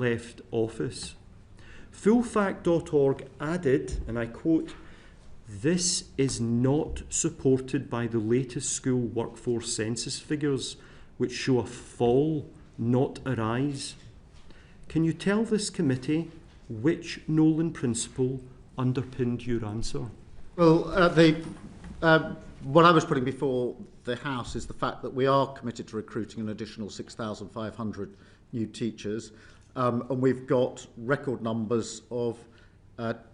left office. Fullfact.org added, and I quote, "This is not supported by the latest school workforce census figures, which show a fall, not a rise." Can you tell this committee which Nolan principle underpinned your answer? Well, what I was putting before the House is the fact that we are committed to recruiting an additional 6,500 new teachers, and we've got record numbers of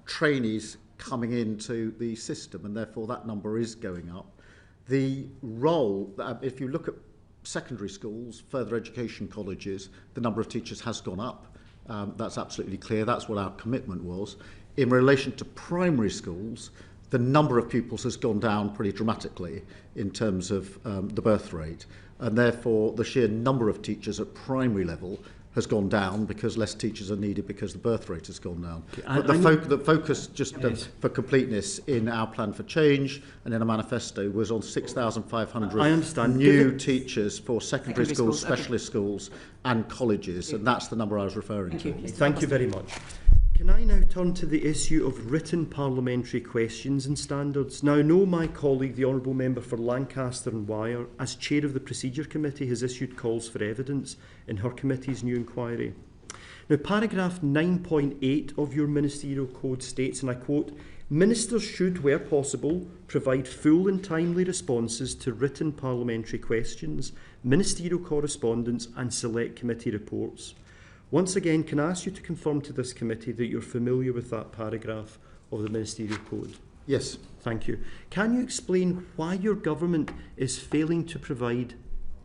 trainees coming into the system, and therefore that number is going up. The role, if you look at secondary schools, further education colleges, the number of teachers has gone up. That's absolutely clear. That's what our commitment was. In relation to primary schools, the number of pupils has gone down pretty dramatically in terms of the birth rate, and therefore the sheer number of teachers at primary level has gone down because less teachers are needed because the birth rate has gone down. Okay, but the focus, just for completeness, in our plan for change and in a manifesto was on 6,500 new teachers for secondary schools, specialist schools and colleges, and that's the number I was referring to. Thank you very much. Can I now turn to the issue of written parliamentary questions and standards? Now, I know my colleague, the Honourable Member for Lancaster and Wyre, as Chair of the Procedure Committee, has issued calls for evidence in her committee's new inquiry. Now, paragraph 9.8 of your Ministerial Code states, and I quote, "Ministers should, where possible, provide full and timely responses to written parliamentary questions, ministerial correspondence and select committee reports." Once again, can I ask you to confirm to this committee that you're familiar with that paragraph of the Ministerial Code? Yes. Thank you. Can you explain why your government is failing to provide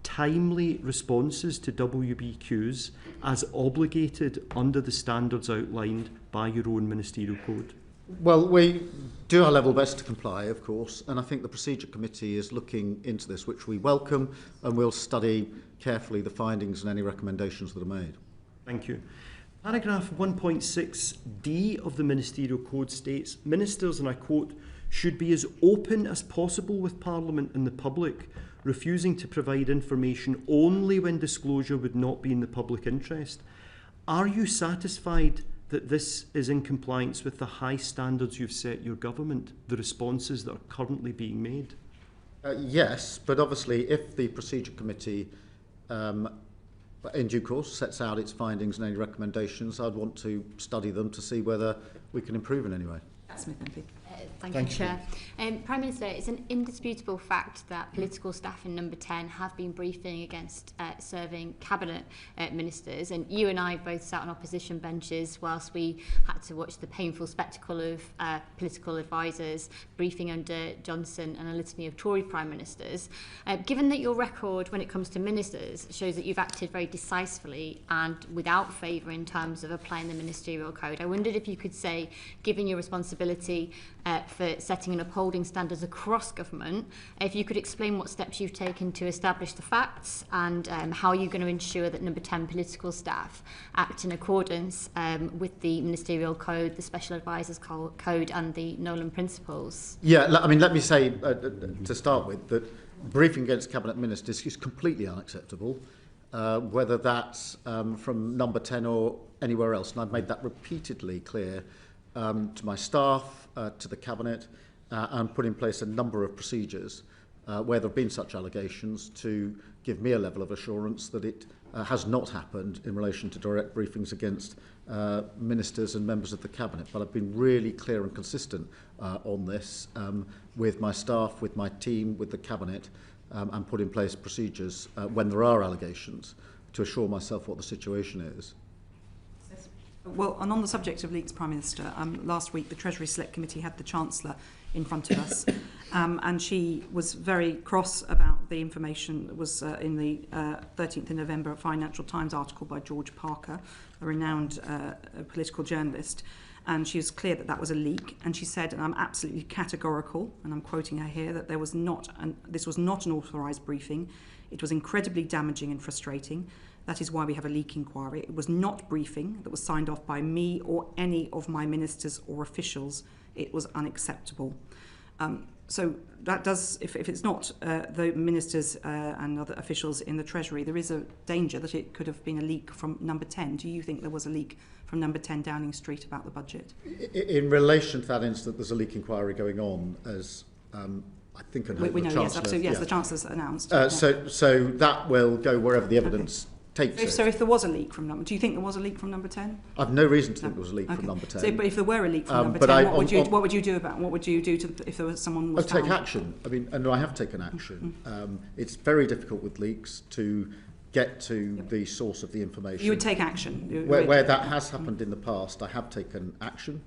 timely responses to WBQs as obligated under the standards outlined by your own Ministerial Code? Well, we do our level best to comply, of course, and I think the Procedure Committee is looking into this, which we welcome, and we'll study carefully the findings and any recommendations that are made. Thank you. Paragraph 1.6d of the Ministerial Code states, "Ministers," and I quote, "should be as open as possible with Parliament and the public, refusing to provide information only when disclosure would not be in the public interest." Are you satisfied that this is in compliance with the high standards you've set your government, the responses that are currently being made? Yes, but obviously if the Procedure Committee in due course sets out its findings and any recommendations, I'd want to study them to see whether we can improve in any way. Smith, MP. Thank you, Chair. Prime Minister, it's an indisputable fact that political staff in Number 10 have been briefing against serving Cabinet ministers, and you and I both sat on opposition benches whilst we had to watch the painful spectacle of political advisers briefing under Johnson and a litany of Tory Prime Ministers. Given that your record when it comes to ministers shows that you've acted very decisively and without favour in terms of applying the Ministerial Code, I wondered if you could say, given your responsibility for setting and upholding standards across government, if you could explain what steps you've taken to establish the facts and how you're going to ensure that Number 10 political staff act in accordance with the Ministerial Code, the Special Advisors Code and the Nolan Principles. Yeah, I mean, let me say to start with that briefing against Cabinet Ministers is completely unacceptable, whether that's from Number 10 or anywhere else, and I've made that repeatedly clear to my staff, to the Cabinet, and put in place a number of procedures where there have been such allegations to give me a level of assurance that it has not happened in relation to direct briefings against ministers and members of the Cabinet. But I've been really clear and consistent on this with my staff, with my team, with the Cabinet, and put in place procedures when there are allegations to assure myself what the situation is. Well, and on the subject of leaks, Prime Minister, last week the Treasury Select Committee had the Chancellor in front of us, and she was very cross about the information that was in the 13th of November Financial Times article by George Parker, a renowned political journalist, and she was clear that that was a leak, and she said, and I'm absolutely categorical, and I'm quoting her here, that this was not an authorised briefing. It was incredibly damaging and frustrating. That is why we have a leak inquiry. It was not briefing that was signed off by me or any of my ministers or officials. It was unacceptable. So that does, if it's not the ministers and other officials in the Treasury, there is a danger that it could have been a leak from number 10. Do you think there was a leak from number 10 Downing Street about the budget? In relation to that incident, there's a leak inquiry going on, as I think I know We know, the yes, absolutely, yes, the Chancellor's announced. So that will go wherever the evidence takes it. So if there was a leak from number, do you think there was a leak from number 10? I've no reason to think there was a leak from number 10. So, but if there were a leak from number 10, what would you do about? What would you do to if there was someone was found? I'd take action. I mean, and I have taken action. It's very difficult with leaks to get to the source of the information. You would take action? Where that has happened in the past, I have taken action,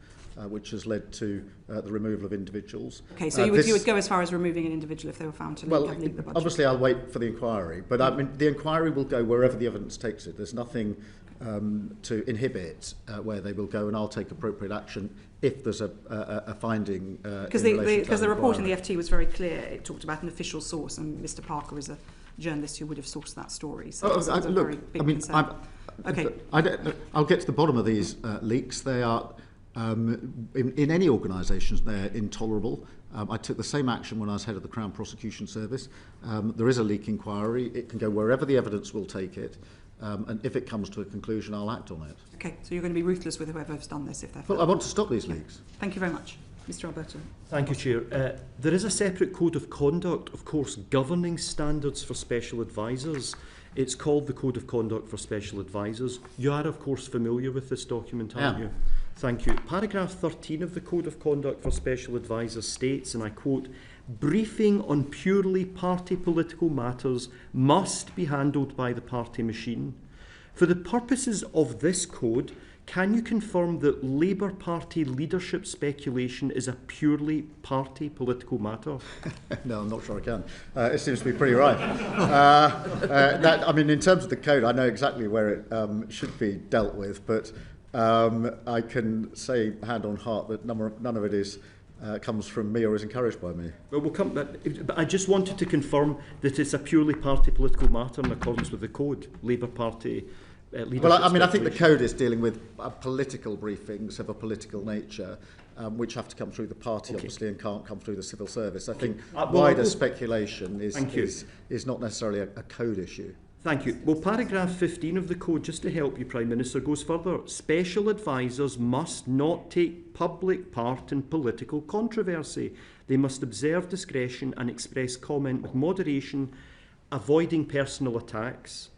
which has led to the removal of individuals. Okay, so you would go as far as removing an individual if they were found to leak the budget? Obviously I'll wait for the inquiry, but I mean, the inquiry will go wherever the evidence takes it. There's nothing to inhibit where they will go, and I'll take appropriate action if there's a finding. Because the report in the FT was very clear. It talked about an official source, and Mr. Parker is a journalist who would have sourced that story. So that's a very big concern. I'll get to the bottom of these leaks. They are, in any organisation, they're intolerable. I took the same action when I was head of the Crown Prosecution Service. There is a leak inquiry. It can go wherever the evidence will take it. And if it comes to a conclusion, I'll act on it. Okay, so you're going to be ruthless with whoever's done this if they're... Well, I want to stop these leaks. Thank you very much. Mr. Alberto. Thank you, Chair. There is a separate code of conduct, of course, governing standards for special advisers. It's called the Code of Conduct for Special Advisers. You are, of course, familiar with this document, aren't you? Thank you. Paragraph 13 of the Code of Conduct for Special Advisers states, and I quote, "Briefing on purely party political matters must be handled by the party machine. For the purposes of this code, can you confirm that Labour Party leadership speculation is a purely party political matter?" No, I'm not sure I can. It seems to be pretty right. I mean, in terms of the code, I know exactly where it should be dealt with, but I can say, hand on heart, that none of it is comes from me or is encouraged by me. Well, we'll come. But I just wanted to confirm that it's a purely party political matter in accordance with the code. Labour Party. Well, I mean, I think the code is dealing with political briefings of a political nature, which have to come through the party, obviously, and can't come through the civil service. I think wider speculation is not necessarily a code issue. Thank you. Well, paragraph 15 of the code, just to help you, Prime Minister, goes further. Special advisers must not take public part in political controversy. They must observe discretion and express comment with moderation, avoiding personal attacks.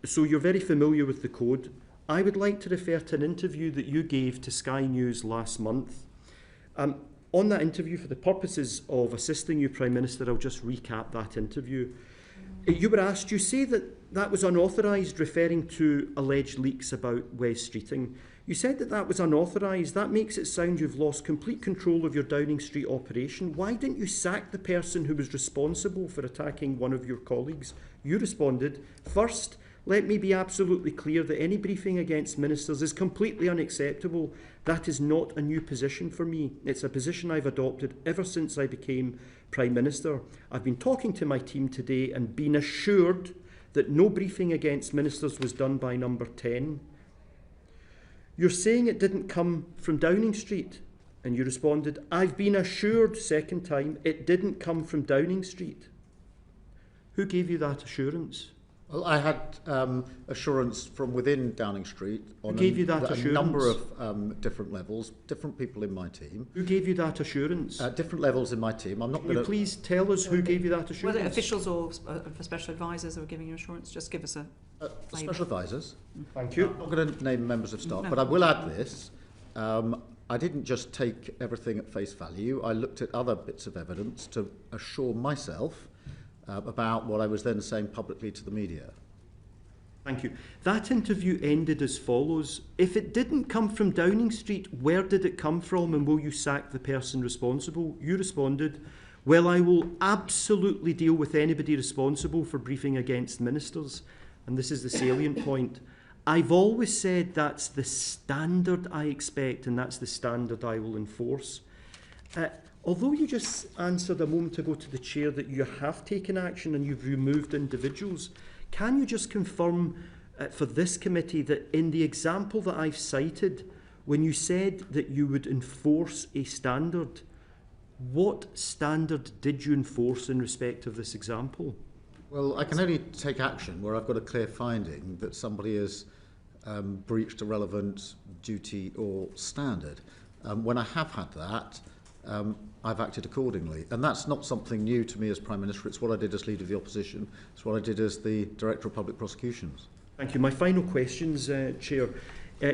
So you're very familiar with the code. I would like to refer to an interview that you gave to Sky News last month. On that interview, for the purposes of assisting you, Prime Minister, I'll just recap that interview. You were asked, you say that was unauthorised, referring to alleged leaks about West Streeting. You said that was unauthorised. That makes it sound you've lost complete control of your Downing Street operation. Why didn't you sack the person who was responsible for attacking one of your colleagues? You responded, "First, let me be absolutely clear that any briefing against ministers is completely unacceptable. That is not a new position for me. It's a position I've adopted ever since I became Prime Minister. I've been talking to my team today and been assured that no briefing against ministers was done by number 10. You're saying it didn't come from Downing Street." And you responded, "I've been assured," second time, "it didn't come from Downing Street." Who gave you that assurance? Well, I had assurance from within Downing Street on a number of different levels, different people in my team. Who gave you that assurance? Different levels in my team. I'm not Can you please tell us who gave you that assurance? Was it officials or special advisers that were giving you assurance? Just give us a special advisers. Thank you. I'm not going to name members of staff, but I will add this. I didn't just take everything at face value. I looked at other bits of evidence to assure myself about what I was then saying publicly to the media. Thank you. That interview ended as follows. If it didn't come from Downing Street, where did it come from, and will you sack the person responsible? You responded, "Well, I will absolutely deal with anybody responsible for briefing against ministers." And this is the salient point. "I've always said that's the standard I expect, and that's the standard I will enforce." Although you just answered a moment ago to the Chair that you have taken action and you've removed individuals, can you just confirm for this committee that in the example that I've cited, when you said that you would enforce a standard, What standard did you enforce in respect of this example? Well, I can only take action where I've got a clear finding that somebody has breached a relevant duty or standard. When I have had that, I've acted accordingly. And that's not something new to me as Prime Minister. It's what I did as Leader of the Opposition. It's what I did as the Director of Public Prosecutions. Thank you. My final questions, Chair.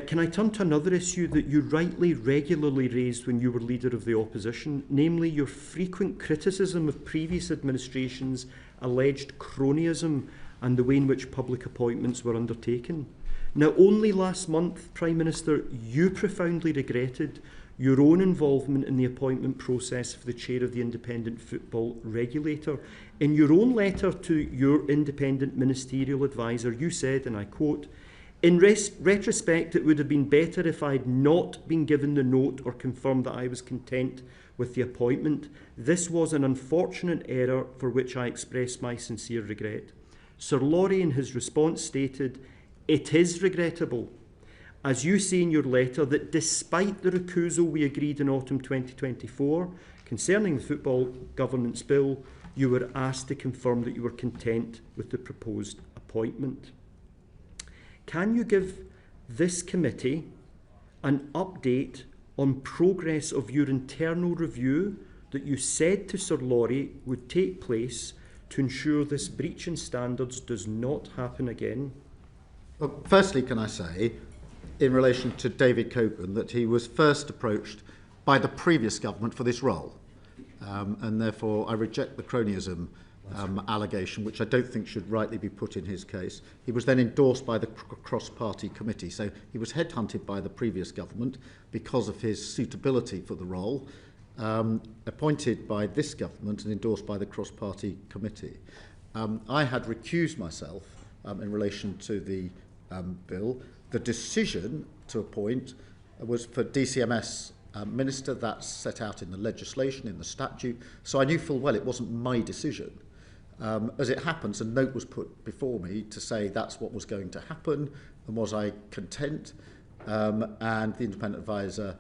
Can I turn to another issue that you rightly regularly raised when you were Leader of the Opposition, namely your frequent criticism of previous administrations' alleged cronyism and the way in which public appointments were undertaken? Now, only last month, Prime Minister, you profoundly regretted your own involvement in the appointment process for the chair of the Independent Football Regulator. In your own letter to your independent ministerial advisor, you said, and I quote, "In retrospect, it would have been better if I had not been given the note or confirmed that I was content with the appointment. This was an unfortunate error for which I express my sincere regret." Sir Laurie, in his response, stated, "It is regrettable, as you say in your letter, that despite the recusal we agreed in autumn 2024 concerning the Football Governance Bill, you were asked to confirm that you were content with the proposed appointment." Can you give this committee an update on progress of your internal review that you said to Sir Laurie would take place to ensure this breach in standards does not happen again? Well, firstly, can I say, in relation to David Coburn, that he was first approached by the previous government for this role. And therefore, I reject the cronyism allegation, which I don't think should rightly be put in his case. He was then endorsed by the cross-party committee. So he was headhunted by the previous government because of his suitability for the role, appointed by this government and endorsed by the cross-party committee. I had recused myself in relation to the bill. The decision to appoint was for DCMS minister. That's set out in the legislation, in the statute. So I knew full well it wasn't my decision. As it happens, a note was put before me to say that's what was going to happen, and was I content? And the independent advisor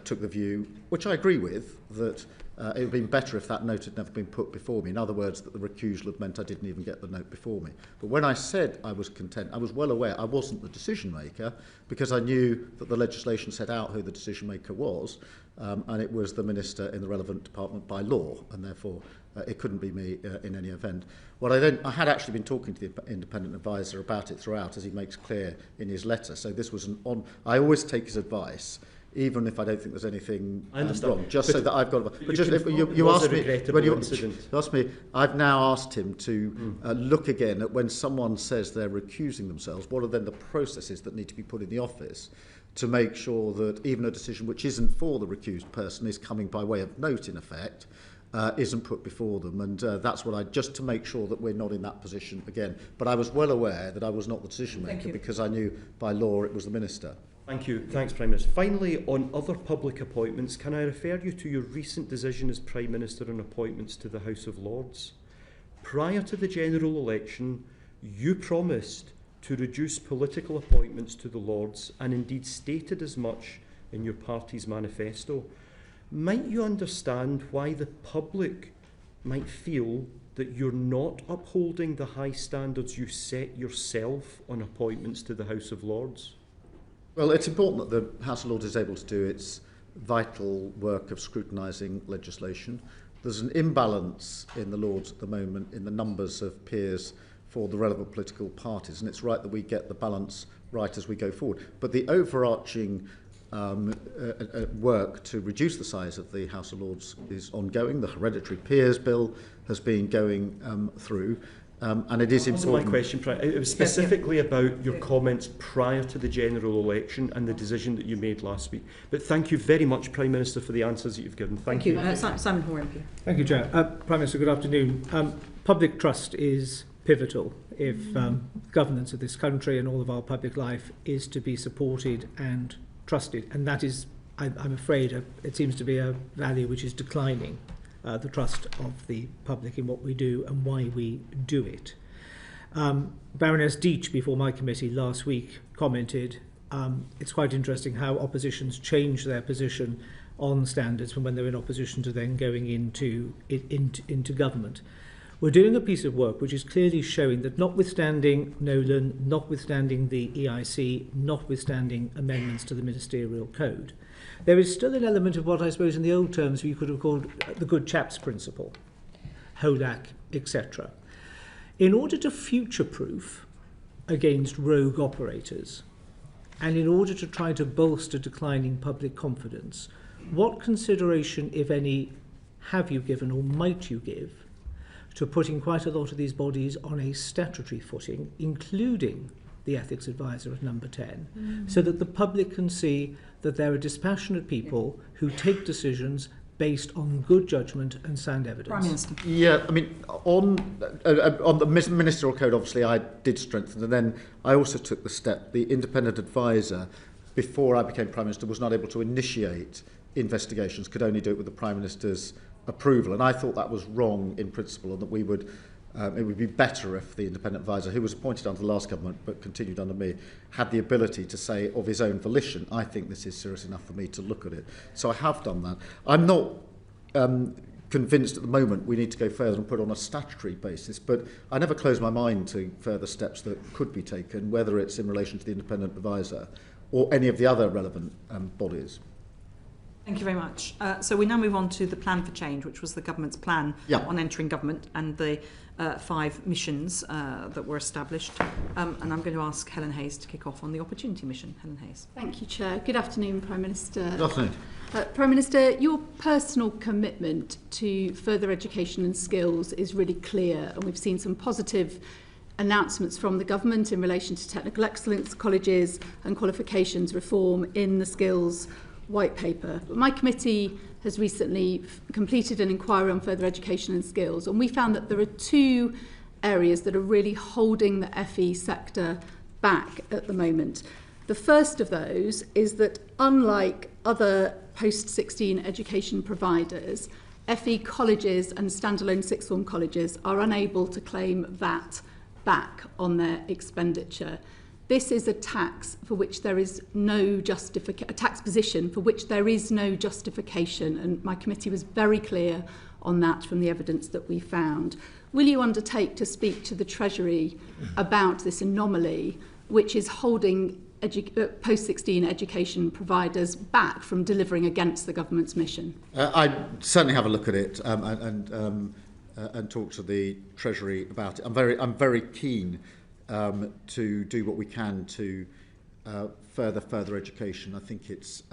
took the view, which I agree with, that it would have been better if that note had never been put before me. In other words, that the recusal had meant I didn't even get the note before me. But when I said I was content, I was well aware I wasn't the decision maker, because I knew that the legislation set out who the decision maker was, and it was the minister in the relevant department by law, and therefore it couldn't be me in any event. I had actually been talking to the independent advisor about it throughout, as he makes clear in his letter. So this was I always take his advice, even if I don't think there's anything wrong, just so that I've got. But just you asked me when you asked me, I've now asked him to look again at when someone says they're recusing themselves. What are then the processes that need to be put in the office to make sure that even a decision which isn't for the recused person is coming by way of note, in effect, isn't put before them, and that's what just to make sure that we're not in that position again. But I was well aware that I was not the decision maker, because I knew by law it was the minister. Thank you. Thanks, Prime Minister. Finally, on other public appointments, can I refer you to your recent decision as Prime Minister on appointments to the House of Lords? Prior to the general election, you promised to reduce political appointments to the Lords, and indeed stated as much in your party's manifesto. Might you understand why the public might feel that you're not upholding the high standards you set yourself on appointments to the House of Lords? Well, it's important that the House of Lords is able to do its vital work of scrutinising legislation. There's an imbalance in the Lords at the moment in the numbers of peers for the relevant political parties, and it's right that we get the balance right as we go forward. But the overarching work to reduce the size of the House of Lords is ongoing. The Hereditary Peers Bill has been going through. And it is important. My question, it was specifically about your comments prior to the general election and the decision that you made last week. But thank you very much, Prime Minister, for the answers that you've given. Thank you. Simon Hoare. Thank you, Chair. Prime Minister, good afternoon. Public trust is pivotal if governance of this country and all of our public life is to be supported and trusted. And that is, I'm afraid, it seems to be a value which is declining. The trust of the public in what we do and why we do it. Baroness Deach, before my committee last week, commented, it's quite interesting how oppositions change their position on standards from when they're in opposition to then going into government. We're doing a piece of work which is clearly showing that notwithstanding Nolan, notwithstanding the EIC, notwithstanding amendments to the ministerial code, there is still an element of what I suppose in the old terms you could have called the good chaps principle, HOLAC, etc. In order to future-proof against rogue operators, and in order to try to bolster declining public confidence, what consideration, if any, have you given or might you give to putting quite a lot of these bodies on a statutory footing, including the ethics advisor at number 10, so that the public can see that there are dispassionate people who take decisions based on good judgment and sound evidence? Prime Minister. Yeah, I mean, on the ministerial code, obviously, I did strengthen, and then I also took the step. The independent advisor, before I became Prime Minister, was not able to initiate investigations, could only do it with the Prime Minister's approval, and I thought that was wrong in principle, and that we would it would be better if the independent advisor, who was appointed under the last government but continued under me, had the ability to say of his own volition, I think this is serious enough for me to look at it. So I have done that. I'm not convinced at the moment we need to go further and put it on a statutory basis, but I never close my mind to further steps that could be taken, whether it's in relation to the independent advisor or any of the other relevant bodies. Thank you very much. So we now move on to the plan for change, which was the government's plan on entering government, and the 5 missions that were established. And I'm going to ask Helen Hayes to kick off on the opportunity mission. Helen Hayes. Thank you, Chair. Good afternoon, Prime Minister. Good afternoon. Prime Minister, your personal commitment to further education and skills is really clear, and we've seen some positive announcements from the government in relation to technical excellence colleges and qualifications reform in the skills white paper. But my committee has recently completed an inquiry on further education and skills, and we found that there are 2 areas that are really holding the FE sector back at the moment. The first of those is that, unlike other post-16 education providers, FE colleges and standalone sixth form colleges are unable to claim VAT back on their expenditure. This is a tax for which there is no justification, a tax position for which there is no justification, and my committee was very clear on that from the evidence that we found. Will you undertake to speak to the Treasury about this anomaly, which is holding post-16 education providers back from delivering against the government's mission? I certainly have a look at it and talk to the Treasury about it. I'm very keen to do what we can to further education. I think it's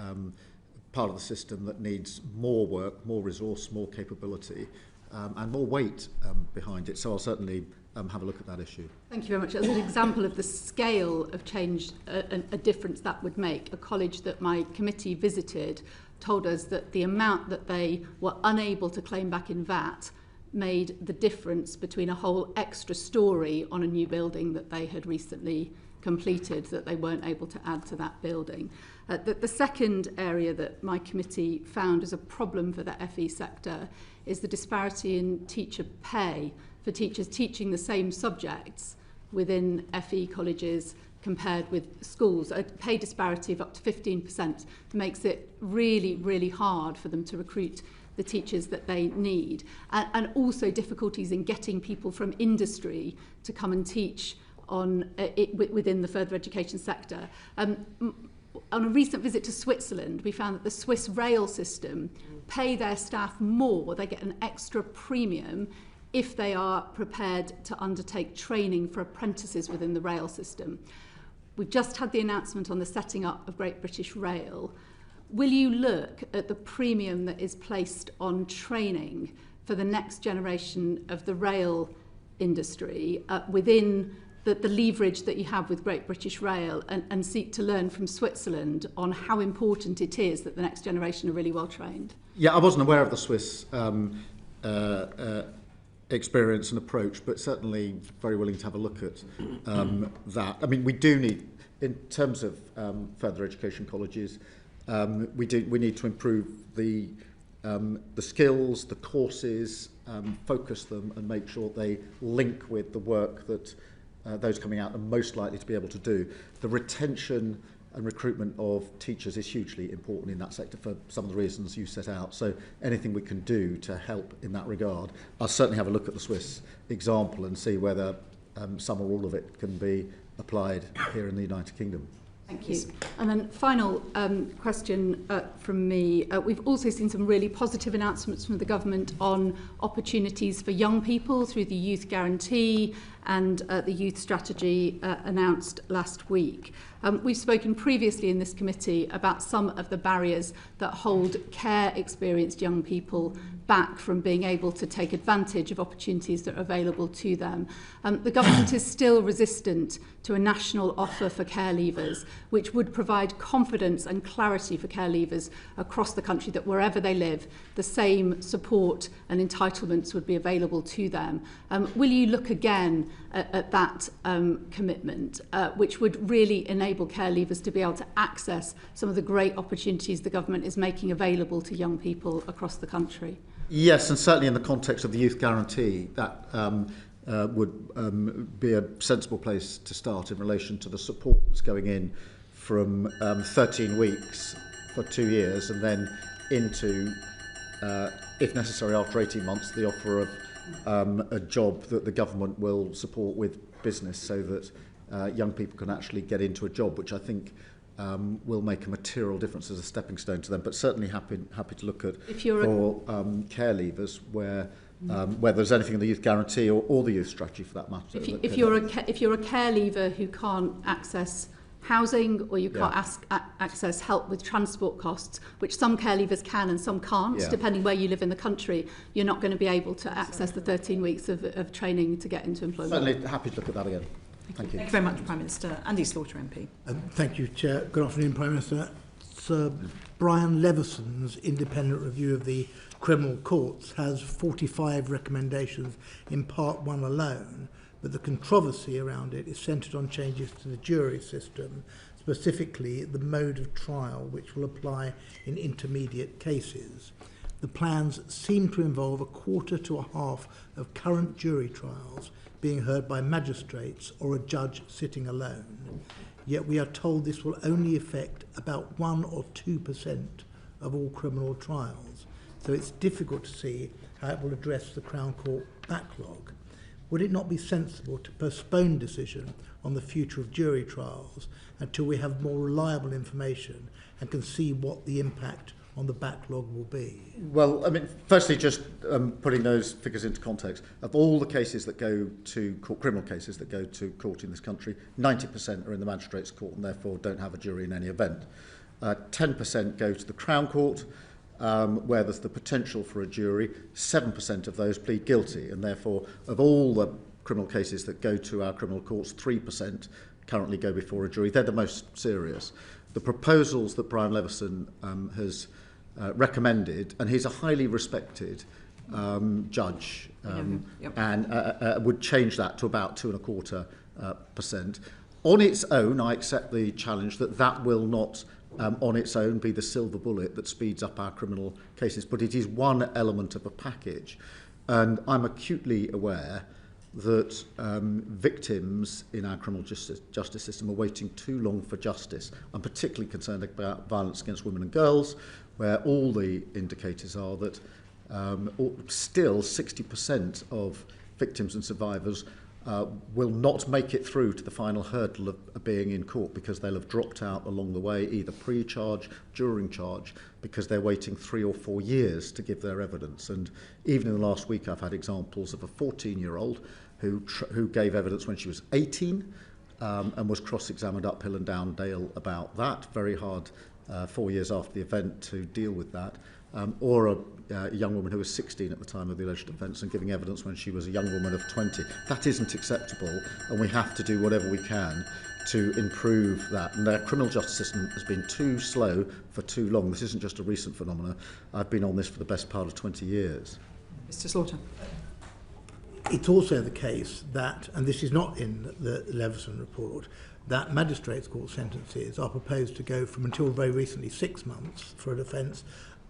part of the system that needs more work, more resource, more capability, and more weight behind it. So I'll certainly have a look at that issue. Thank you very much. As an example of the scale of change, a difference that would make, a college that my committee visited told us that the amount that they were unable to claim back in VAT made the difference between a whole extra story on a new building that they had recently completed that they weren't able to add to that building. The second area that my committee found as a problem for the FE sector is the disparity in teacher pay for teachers teaching the same subjects within FE colleges compared with schools. A pay disparity of up to 15% makes it really, really hard for them to recruit the teachers that they need, and also difficulties in getting people from industry to come and teach on within the further education sector. On a recent visit to Switzerland, we found that the Swiss rail system pay their staff more. They get an extra premium if they are prepared to undertake training for apprentices within the rail system. We've just had the announcement on the setting up of Great British Rail. Will you look at the premium that is placed on training for the next generation of the rail industry within the leverage that you have with Great British Rail, and seek to learn from Switzerland on how important it is that the next generation are really well trained? Yeah, I wasn't aware of the Swiss experience and approach, but certainly very willing to have a look at that. I mean, we do need, in terms of further education colleges, we need to improve the skills, the courses, focus them and make sure they link with the work that those coming out are most likely to be able to do. The retention and recruitment of teachers is hugely important in that sector for some of the reasons you set out. So anything we can do to help in that regard, I'll certainly have a look at the Swiss example and see whether some or all of it can be applied here in the United Kingdom. Thank you. And then final question from me. We've also seen some really positive announcements from the government on opportunities for young people through the Youth Guarantee and the Youth Strategy announced last week. We've spoken previously in this committee about some of the barriers that hold care-experienced young people back from being able to take advantage of opportunities that are available to them. The government is still resistant to a national offer for care leavers, which would provide confidence and clarity for care leavers across the country that wherever they live, the same support and entitlements would be available to them. Will you look again at that commitment, which would really enable care leavers to be able to access some of the great opportunities the government is making available to young people across the country? Yes, and certainly in the context of the Youth Guarantee, that would be a sensible place to start in relation to the support that's going in from 13 weeks for 2 years and then into, if necessary, after 18 months, the offer of a job that the government will support with business so that young people can actually get into a job, which I think will make a material difference as a stepping stone to them. But certainly happy to look at for care leavers where there's anything in the Youth Guarantee or the Youth Strategy for that matter. If you're a care leaver who can't access housing or you can't access help with transport costs, which some care leavers can and some can't, depending where you live in the country, you're not going to be able to access the 13 weeks of training to get into employment. Certainly happy to look at that again. Thank you. Thank you very much, Prime Minister. Andy Slaughter MP. Thank you, Chair. Good afternoon, Prime Minister. Sir Brian Levison's independent review of the criminal courts has 45 recommendations in Part 1 alone, but the controversy around it is centred on changes to the jury system, specifically the mode of trial which will apply in intermediate cases. The plans seem to involve a quarter to a half of current jury trials being heard by magistrates or a judge sitting alone. Yet we are told this will only affect about 1 or 2% of all criminal trials. So it's difficult to see how it will address the Crown Court backlog. Would it not be sensible to postpone decision on the future of jury trials until we have more reliable information and can see what the impact on the backlog will be? Well, I mean, firstly, just putting those figures into context, of all the cases that go to court, criminal cases that go to court in this country, 90% are in the Magistrates' Court and therefore don't have a jury in any event. 10% go to the Crown Court, where there's the potential for a jury. 7% of those plead guilty, and therefore, of all the criminal cases that go to our criminal courts, 3% currently go before a jury. They're the most serious. The proposals that Brian Levison has recommended, and he's a highly respected judge, and would change that to about 2.25%. On its own, I accept the challenge that will not on its own be the silver bullet that speeds up our criminal cases, but it is one element of a package. And I'm acutely aware that victims in our criminal justice system are waiting too long for justice. I'm particularly concerned about violence against women and girls, where all the indicators are that still 60% of victims and survivors will not make it through to the final hurdle of being in court because they'll have dropped out along the way, either pre-charge, during charge, because they're waiting 3 or 4 years to give their evidence. And even in the last week, I've had examples of a 14-year-old who gave evidence when she was 18 and was cross-examined uphill and down Dale about that. Very hard 4 years after the event to deal with that. Or a young woman who was 16 at the time of the alleged offence and giving evidence when she was a young woman of 20. That isn't acceptable, and we have to do whatever we can to improve that. And our criminal justice system has been too slow for too long. This isn't just a recent phenomenon. I've been on this for the best part of 20 years. Mr. Slaughter. It's also the case that, and this is not in the Levison report, that magistrates' court sentences are proposed to go from, until very recently, 6 months for an offence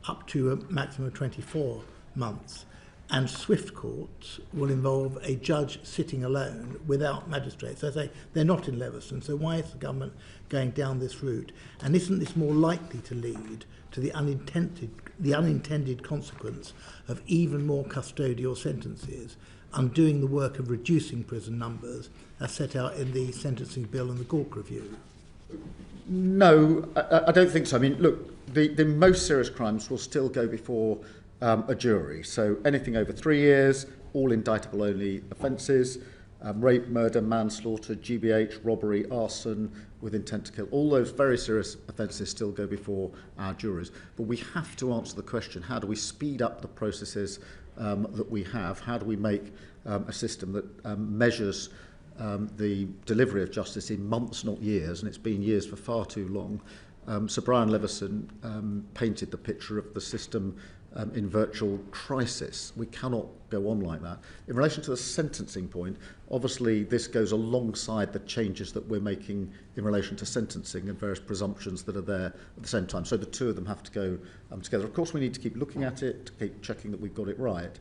up to a maximum of 24 months. and swift courts will involve a judge sitting alone without magistrates. As I say, they're not in Leveson, so why is the government going down this route? And isn't this more likely to lead to the unintended consequence of even more custodial sentences, undoing the work of reducing prison numbers as set out in the sentencing bill and the Cork review? No, I don't think so. I mean, look, the most serious crimes will still go before a jury. So anything over 3 years, all indictable only offences, rape, murder, manslaughter, GBH, robbery, arson with intent to kill, all those very serious offences still go before our juries. But we have to answer the question, how do we speed up the processes that we have? How do we make a system that measures the delivery of justice in months, not years, and it's been years for far too long. Sir Brian Leveson painted the picture of the system in virtual crisis. We cannot go on like that. In relation to the sentencing point, obviously this goes alongside the changes that we're making in relation to sentencing and various presumptions that are there at the same time. So the two of them have to go together. Of course, we need to keep looking at it, to keep checking that we've got it right.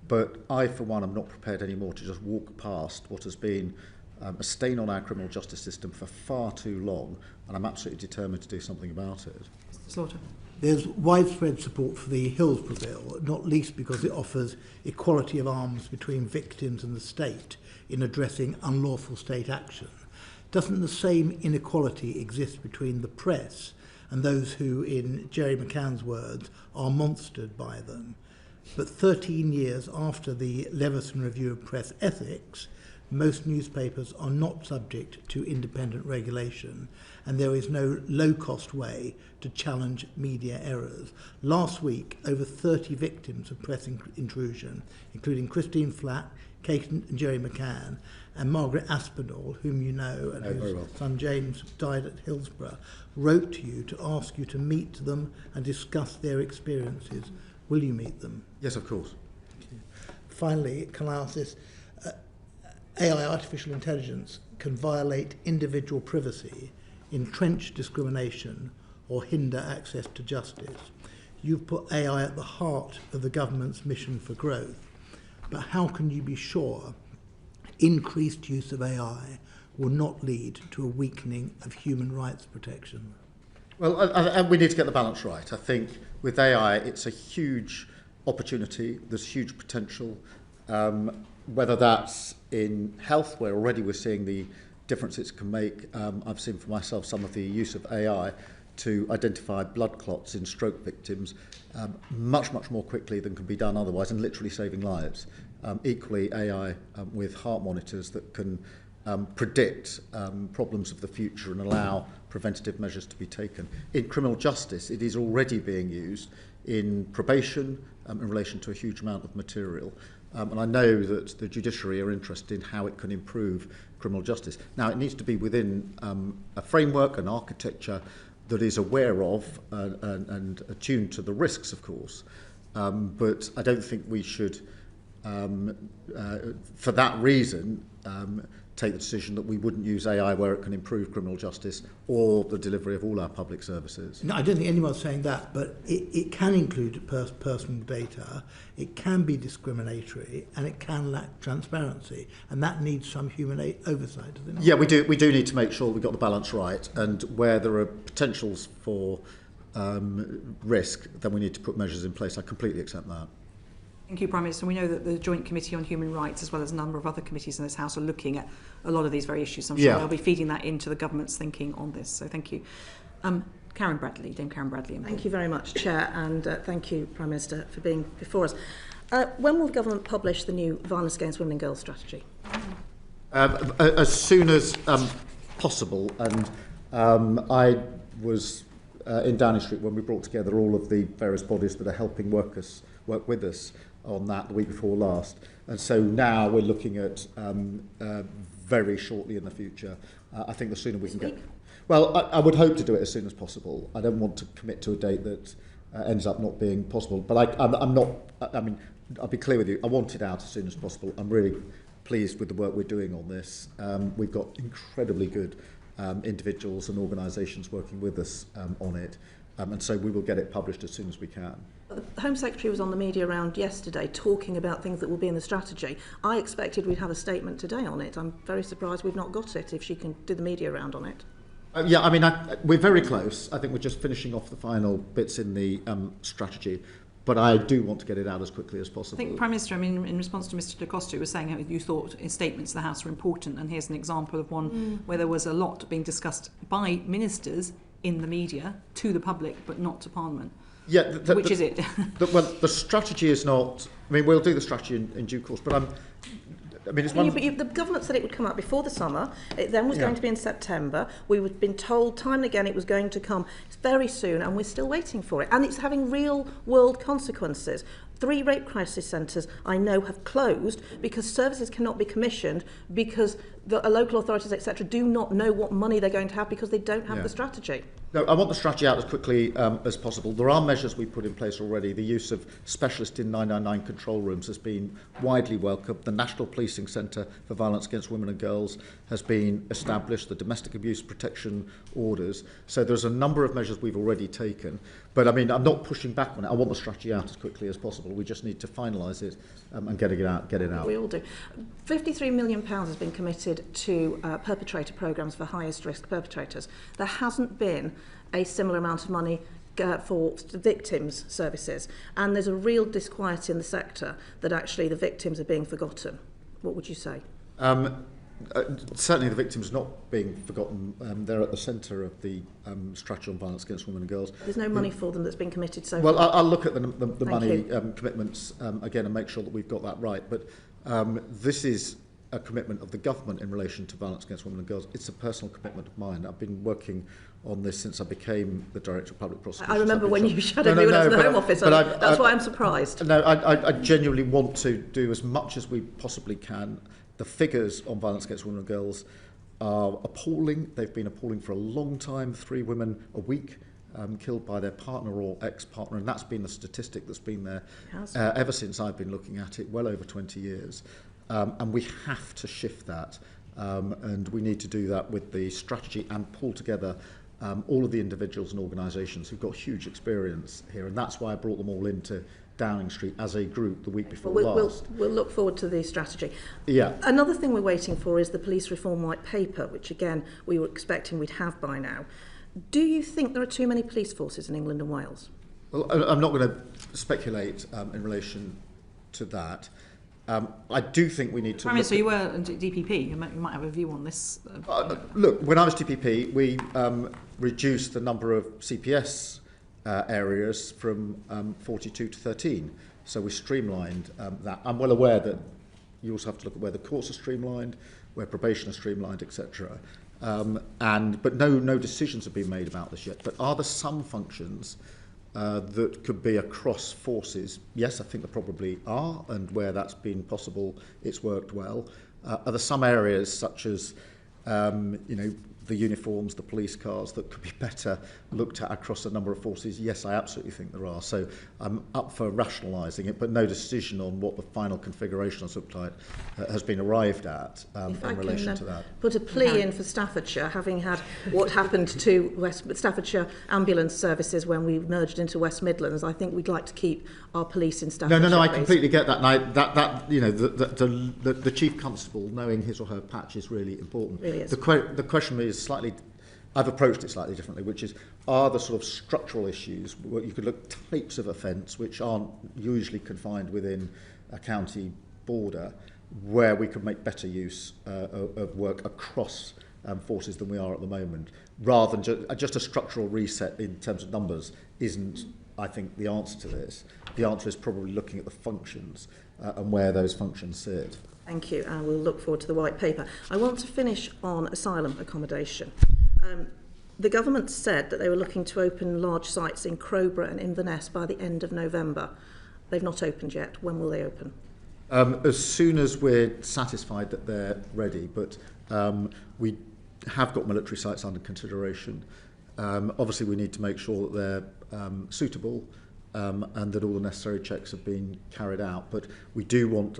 But I, for one, am not prepared anymore to just walk past what has been a stain on our criminal justice system for far too long, and I'm absolutely determined to do something about it. Mr. Slaughter. There's widespread support for the Hillsborough Bill, not least because it offers equality of arms between victims and the state in addressing unlawful state action. Doesn't the same inequality exist between the press and those who, in Jerry McCann's words, are monstered by them? But 13 years after the Leveson Review of Press Ethics, most newspapers are not subject to independent regulation, and there is no low-cost way to challenge media errors. Last week, over 30 victims of press intrusion, including Christine Flack, Kate and Jerry McCann, and Margaret Aspinall, whom you know, and whose son James died at Hillsborough, wrote to you to ask you to meet them and discuss their experiences. Will you meet them? Yes, of course. Finally, can I ask this? AI, artificial intelligence, can violate individual privacy, entrench discrimination, or hinder access to justice. You've put AI at the heart of the government's mission for growth, but how can you be sure increased use of AI will not lead to a weakening of human rights protection? Well, we need to get the balance right. I think with AI, it's a huge opportunity. There's huge potential. Whether that's in health, where already we're seeing the difference it can make. I've seen for myself some of the use of AI to identify blood clots in stroke victims much more quickly than can be done otherwise, and literally saving lives. Equally, AI with heart monitors that can predict problems of the future and allow preventative measures to be taken. In criminal justice, it is already being used in probation in relation to a huge amount of material. And I know that the judiciary are interested in how it can improve criminal justice. Now, it needs to be within a framework, an architecture that is aware of and attuned to the risks, of course. But I don't think we should, for that reason, take the decision that we wouldn't use AI where it can improve criminal justice or the delivery of all our public services. No, I don't think anyone's saying that, but it can include personal data, it can be discriminatory, and it can lack transparency, and that needs some human oversight, does it not? Yeah, we do need to make sure we've got the balance right, and where there are potentials for risk, then we need to put measures in place. I completely accept that. Thank you, Prime Minister. We know that the Joint Committee on Human Rights, as well as a number of other committees in this House, are looking at a lot of these very issues. I'm sure they'll be feeding that into the government's thinking on this. So thank you. Karen Bradley, Dame Karen Bradley. Thank you very much, Chair, and thank you, Prime Minister, for being before us. When will the government publish the new Violence Against Women and Girls strategy? As soon as possible, and I was in Downing Street when we brought together all of the various bodies that are helping work with us on that the week before last. And so now we're looking at very shortly in the future. I think the sooner we can get... Well, I would hope to do it as soon as possible. I don't want to commit to a date that ends up not being possible. But I'm not... I mean, I'll be clear with you. I want it out as soon as possible. I'm really pleased with the work we're doing on this. We've got incredibly good individuals and organisations working with us on it. And so we will get it published as soon as we can. The Home Secretary was on the media round yesterday talking about things that will be in the strategy. I expected we'd have a statement today on it. I'm very surprised we've not got it, if she can do the media round on it. Yeah, I mean, we're very close. I think we're just finishing off the final bits in the strategy. But I do want to get it out as quickly as possible. I think, Prime Minister, I mean, in response to Mr De Costa, you were saying how you thought his statements to the House were important, and here's an example of one where there was a lot being discussed by ministers in the media to the public, but not to Parliament. Yeah, Which is it? Well, the strategy is not. I mean, we'll do the strategy in due course, but I mean, it's one. But the government said it would come out before the summer. It then was going to be in September. We've been told time and again it was going to come very soon, and we're still waiting for it. And it's having real world consequences. 3 rape crisis centres, I know, have closed because services cannot be commissioned because the local authorities, etc., do not know what money they're going to have because they don't have the strategy. No, I want the strategy out as quickly as possible. There are measures we put in place already. The use of specialist in 999 control rooms has been widely welcomed. The National Policing Centre for Violence Against Women and Girls has been established, the domestic abuse protection orders. So there's a number of measures we've already taken. But I mean, I'm not pushing back on it. I want the strategy out as quickly as possible. We just need to finalise it and get it out. We all do. £53 million has been committed to perpetrator programmes for highest risk perpetrators. There hasn't been a similar amount of money for victims' services. And there's a real disquiet in the sector that actually the victims are being forgotten. What would you say? Certainly the victims not being forgotten. They're at the centre of the strategy on violence against women and girls. There's no money for them that's been committed so far. Well, I'll look at the money commitments again and make sure that we've got that right. But this is a commitment of the government in relation to violence against women and girls. It's a personal commitment of mine. I've been working on this since I became the Director of Public Prosecution. I remember when you shadowed me when I was in the Home Office. That's why I'm surprised. No, I genuinely want to do as much as we possibly can. The figures on violence against women and girls are appalling. They've been appalling for a long time. 3 women a week killed by their partner or ex-partner, and that's been the statistic that's been there ever since I've been looking at it, well over 20 years. And we have to shift that, and we need to do that with the strategy and pull together all of the individuals and organisations who've got huge experience here, and that's why I brought them all into Downing Street as a group the week before last. We'll look forward to the strategy. Yeah. Another thing we're waiting for is the police reform white paper, which again we were expecting we'd have by now. Do you think there are too many police forces in England and Wales? Well, I'm not going to speculate in relation to that. I do think we need to... Prime Minister, you were DPP. You might have a view on this. Look, when I was DPP, we reduced the number of CPS areas from 42 to 13. So we streamlined that. I'm well aware that you also have to look at where the courts are streamlined, where probation are streamlined, etc. But no decisions have been made about this yet. But are there some functions that could be across forces? Yes, I think there probably are, and where that's been possible, it's worked well. Are there some areas such as, the uniforms, the police cars, that could be better looked at across a number of forces? Yes, I absolutely think there are. So I'm up for rationalising it, but no decision on what the final configuration has looked like has been arrived at in relation to that. Put a plea in for Staffordshire, having had what happened to Staffordshire ambulance services when we merged into West Midlands. I think we'd like to keep our police in Staffordshire. No, I completely get that. And the chief constable knowing his or her patch is really important. Really is. The question is I've approached it slightly differently, which is, are there sort of structural issues where you could look at types of offence which aren't usually confined within a county border, where we could make better use of work across forces than we are at the moment, rather than just a structural reset in terms of numbers isn't, I think, the answer to this. The answer is probably looking at the functions and where those functions sit. Thank you, and we'll look forward to the white paper. I want to finish on asylum accommodation. The government said that they were looking to open large sites in Crowborough and Inverness by the end of November. They've not opened yet. When will they open? As soon as we're satisfied that they're ready, but we have got military sites under consideration. Obviously, we need to make sure that they're suitable and that all the necessary checks have been carried out. But we do want,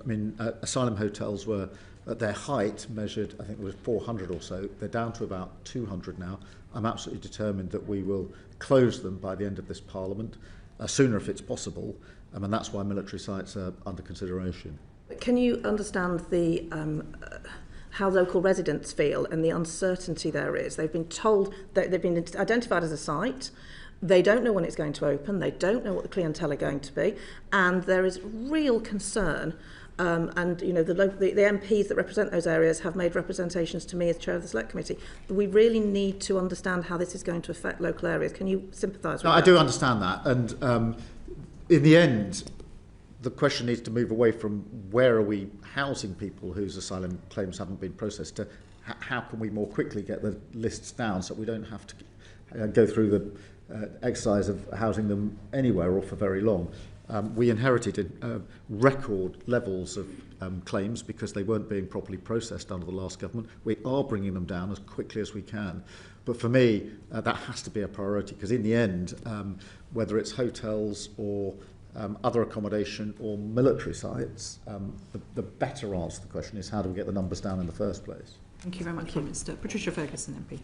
asylum hotels were at their height, measured, I think it was 400 or so. They're down to about 200 now. I'm absolutely determined that we will close them by the end of this Parliament, sooner if it's possible, and that's why military sites are under consideration. Can you understand the how local residents feel and the uncertainty there is? They've been told that they've been identified as a site. They don't know when it's going to open. They don't know what the clientele are going to be, and there is real concern. And you know the MPs that represent those areas have made representations to me as chair of the Select Committee. We really need to understand how this is going to affect local areas. Can you sympathise with that? I do understand that, and in the end, the question needs to move away from where are we housing people whose asylum claims haven't been processed to how can we more quickly get the lists down so we don't have to go through the exercise of housing them anywhere or for very long. We inherited record levels of claims because they weren't being properly processed under the last government. We are bringing them down as quickly as we can. But for me, that has to be a priority because in the end, whether it's hotels or other accommodation or military sites, the better answer to the question is how do we get the numbers down in the first place? Thank you very much, Minister. Patricia Ferguson, MP.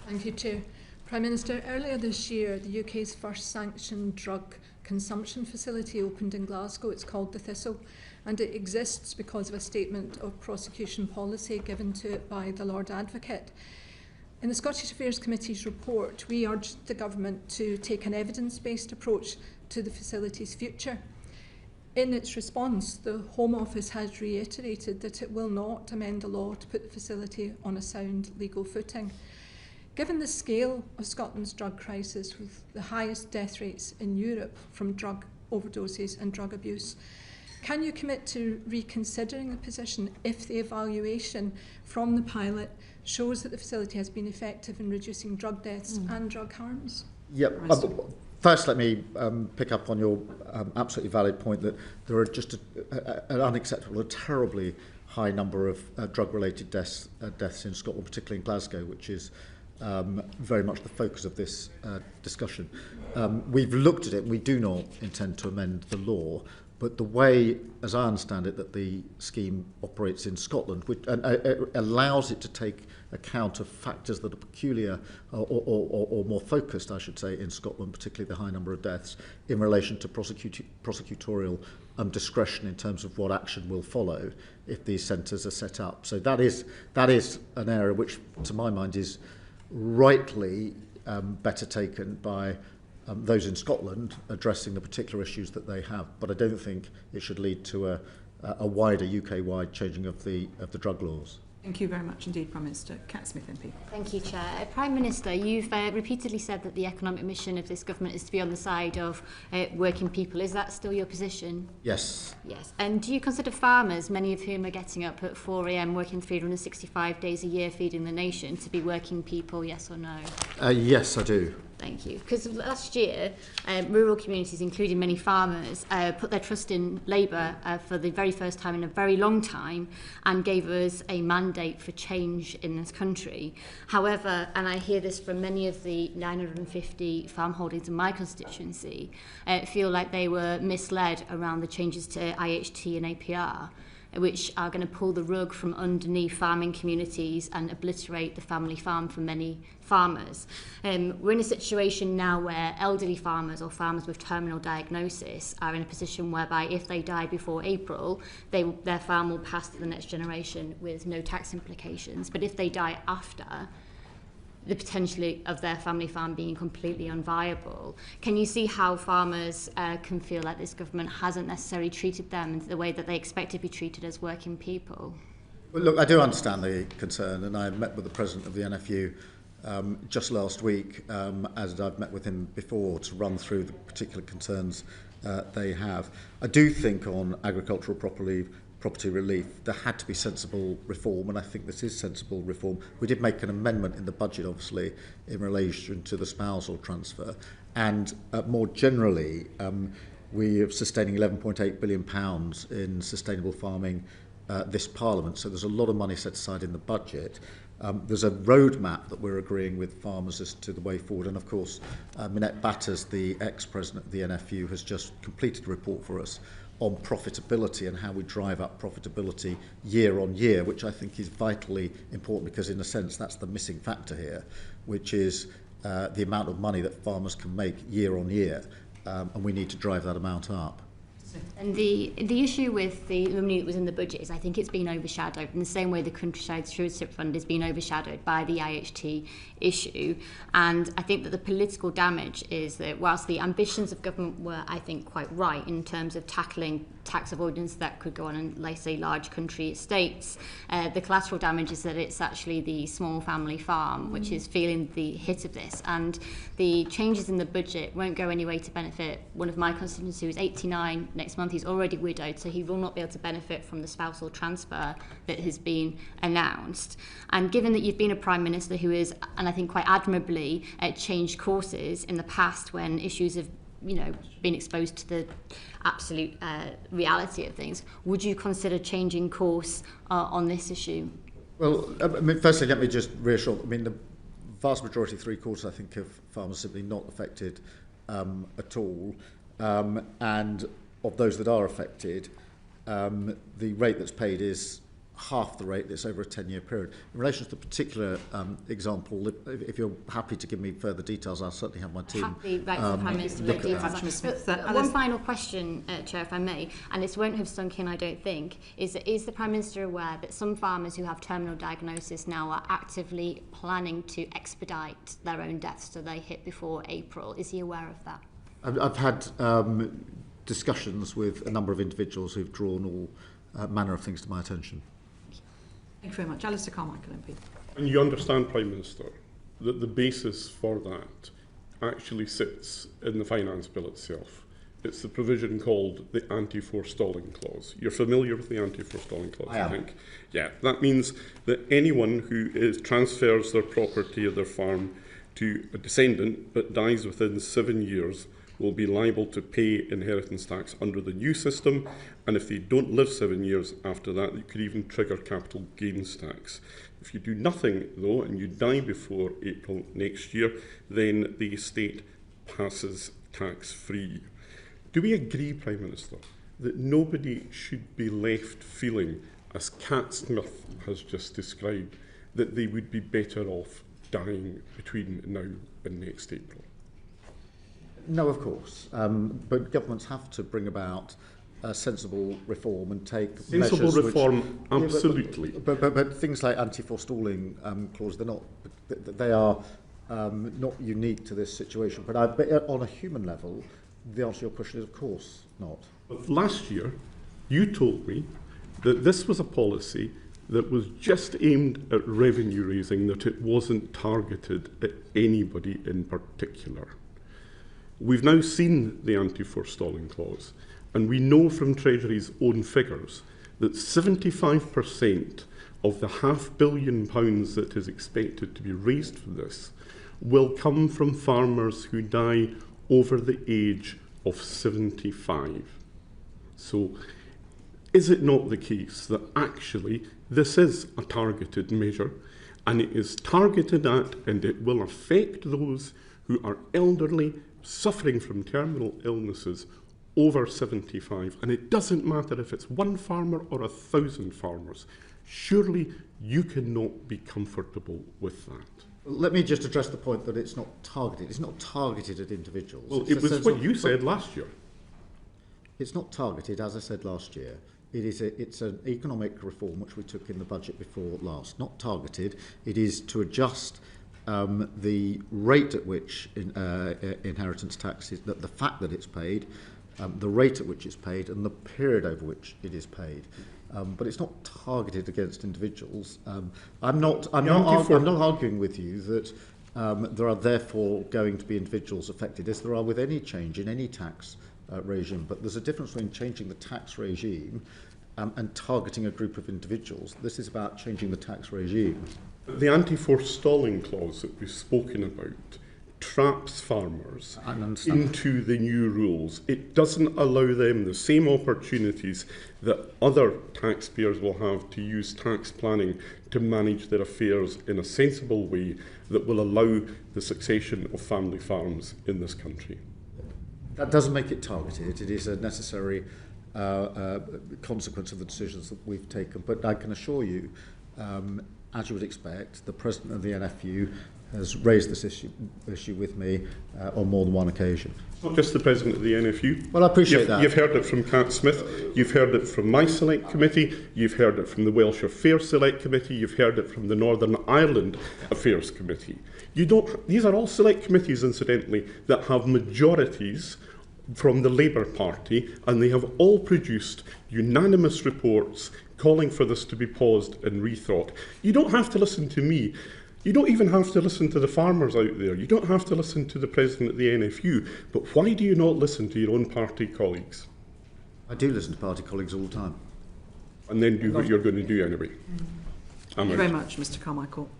Thank you, Chair. Prime Minister, earlier this year, the UK's first sanctioned drug consumption facility opened in Glasgow. It's called the Thistle, and it exists because of a statement of prosecution policy given to it by the Lord Advocate. In the Scottish Affairs Committee's report, we urged the Government to take an evidence-based approach to the facility's future. In its response, the Home Office has reiterated that it will not amend the law to put the facility on a sound legal footing. Given the scale of Scotland's drug crisis, with the highest death rates in Europe from drug overdoses and drug abuse, can you commit to reconsidering the position if the evaluation from the pilot shows that the facility has been effective in reducing drug deaths and drug harms? Yep. First, let me pick up on your absolutely valid point that there are just an unacceptable, a terribly high number of drug-related deaths in Scotland, particularly in Glasgow, which is very much the focus of this discussion. We've looked at it and we do not intend to amend the law, but the way, as I understand it, that the scheme operates in Scotland allows it to take account of factors that are peculiar or more focused, I should say, in Scotland, particularly the high number of deaths, in relation to prosecutorial discretion in terms of what action will follow if these centres are set up. So that is an area which, to my mind, is rightly better taken by those in Scotland addressing the particular issues that they have. But I don't think it should lead to a wider UK-wide changing of the drug laws. Thank you very much indeed, Prime Minister. Cat Smith, MP. Thank you, Chair. Prime Minister, you've repeatedly said that the economic mission of this government is to be on the side of working people. Is that still your position? Yes. Yes. And do you consider farmers, many of whom are getting up at 4 a.m, working 365 days a year, feeding the nation, to be working people, yes or no? Yes, I do. Thank you. Because last year, rural communities, including many farmers, put their trust in Labour for the very first time in a very long time and gave us a mandate for change in this country. However, and I hear this from many of the 950 farm holdings in my constituency, feel like they were misled around the changes to IHT and APR, which are going to pull the rug from underneath farming communities and obliterate the family farm for many farmers. We're in a situation now where elderly farmers or farmers with terminal diagnosis are in a position whereby if they die before April, their farm will pass to the next generation with no tax implications. But if they die after, the potential of their family farm being completely unviable. Can you see how farmers can feel like this government hasn't necessarily treated them in the way that they expect to be treated as working people? Well, look, I do understand the concern, and I met with the president of the NFU just last week, as I've met with him before, to run through the particular concerns they have. I do think on agricultural property relief, there had to be sensible reform, and I think this is sensible reform. We did make an amendment in the budget, obviously, in relation to the spousal transfer, and more generally, we are sustaining £11.8 billion in sustainable farming this Parliament, so there's a lot of money set aside in the budget. There's a roadmap that we're agreeing with farmers as to the way forward, and of course Minette Batters, the ex-president of the NFU, has just completed a report for us on profitability and how we drive up profitability year on year, which I think is vitally important, because in a sense that's the missing factor here, which is the amount of money that farmers can make year on year, and we need to drive that amount up. And the issue with the money that was in the budget is I think it's been overshadowed in the same way the Countryside Stewardship Fund has been overshadowed by the IHT issue. And I think that the political damage is that whilst the ambitions of government were, I think, quite right in terms of tackling tax avoidance that could go on in, like, say, large country estates, the collateral damage is that it's actually the small family farm which is feeling the hit of this. And the changes in the budget won't go any way to benefit one of my constituents who is 89 next month. He's already widowed, so he will not be able to benefit from the spousal transfer that has been announced. And given that you've been a Prime Minister who is, and I think quite admirably, changed courses in the past when issues have been exposed to the absolute reality of things, would you consider changing course on this issue? Well, firstly, let me just reassure. The vast majority, 3/4, I think, of farmers simply not affected at all. And of those that are affected, the rate that's paid is half the rate that's over a 10-year period. In relation to the particular example, if you're happy to give me further details, I'll certainly have my team happy, right, to the Prime Minister look at that. One final question, Chair, if I may, and this won't have sunk in, I don't think, is the Prime Minister aware that some farmers who have terminal diagnosis now are actively planning to expedite their own deaths so they hit before April? Is he aware of that? I've had discussions with a number of individuals who've drawn all manner of things to my attention. Thank you very much. Alistair Carmichael, MP. And you understand, Prime Minister, that the basis for that actually sits in the finance bill itself. It's the provision called the anti-forestalling clause. You're familiar with the anti-forestalling clause, I think? Yeah, that means that anyone who transfers their property or their farm to a descendant but dies within 7 years will be liable to pay inheritance tax under the new system, and if they don't live 7 years after that, you could even trigger capital gains tax. If you do nothing, though, and you die before April next year, then the estate passes tax-free. Do we agree, Prime Minister, that nobody should be left feeling, as Cat Smith has just described, that they would be better off dying between now and next April? No, of course. But governments have to bring about sensible reform and take sensible measures reform, which, absolutely. But things like anti-forestalling clause, they are not unique to this situation. But on a human level, the answer to your question is, of course, not. But last year, you told me that this was a policy that was just aimed at revenue raising, that it wasn't targeted at anybody in particular. We've now seen the anti-forestalling clause, and we know from Treasury's own figures that 75% of the £500 million that is expected to be raised from this will come from farmers who die over the age of 75. So, is it not the case that actually this is a targeted measure, and it is targeted at, and it will affect those who are elderly, suffering from terminal illnesses over 75, and it doesn't matter if it's one farmer or 1,000 farmers. Surely you cannot be comfortable with that. Let me just address the point that it's not targeted. It's not targeted at individuals. Well, it was what you said last year. It's not targeted, as I said last year. It's an economic reform which we took in the budget before last. Not targeted. It is to adjust the rate at which inheritance tax is, the fact that it's paid, the rate at which it's paid, and the period over which it is paid. But it's not targeted against individuals. I'm not arguing with you that there are therefore going to be individuals affected, as there are with any change in any tax regime. But there's a difference between changing the tax regime and targeting a group of individuals. This is about changing the tax regime. The anti-forestalling clause that we've spoken about traps farmers into the new rules. It doesn't allow them the same opportunities that other taxpayers will have to use tax planning to manage their affairs in a sensible way that will allow the succession of family farms in this country. That doesn't make it targeted. It is a necessary consequence of the decisions that we've taken. But I can assure you, as you would expect, the President of the NFU has raised this issue with me on more than one occasion. Not just the President of the NFU. Well, I appreciate that. You've heard it from Cat Smith, you've heard it from my Select Committee, you've heard it from the Welsh Affairs Select Committee, you've heard it from the Northern Ireland Affairs Committee. These are all select committees, incidentally, that have majorities from the Labour Party, and they have all produced unanimous reports calling for this to be paused and rethought. You don't have to listen to me. You don't even have to listen to the farmers out there. You don't have to listen to the President of the NFU. But why do you not listen to your own party colleagues? I do listen to party colleagues all the time. And then do what you're going to do anyway. Thank you very much, Mr Carmichael.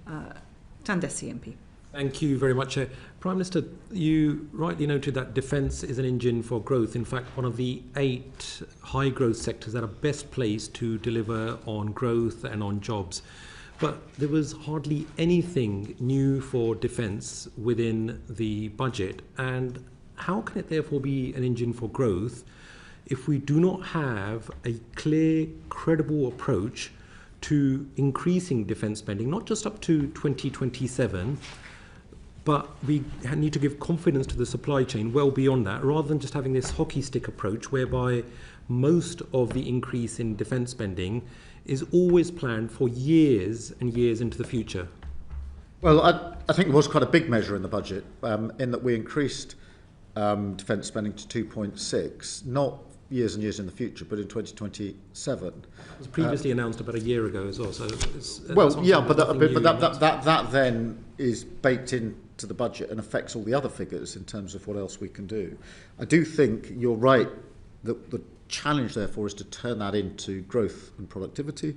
Tandesi MP. Thank you very much. Prime Minister, you rightly noted that defence is an engine for growth. In fact, one of the 8 high growth sectors that are best placed to deliver on growth and on jobs. But there was hardly anything new for defence within the budget. And how can it therefore be an engine for growth if we do not have a clear, credible approach to increasing defence spending, not just up to 2027, but we need to give confidence to the supply chain well beyond that, rather than just having this hockey stick approach whereby most of the increase in defence spending is always planned for years and years into the future. Well, I think there was quite a big measure in the budget, in that we increased defence spending to 2.6, not years and years in the future, but in 2027. It was previously announced about a year ago as well. So that then is baked into the budget and affects all the other figures in terms of what else we can do. I do think you're right that the challenge, therefore, is to turn that into growth and productivity.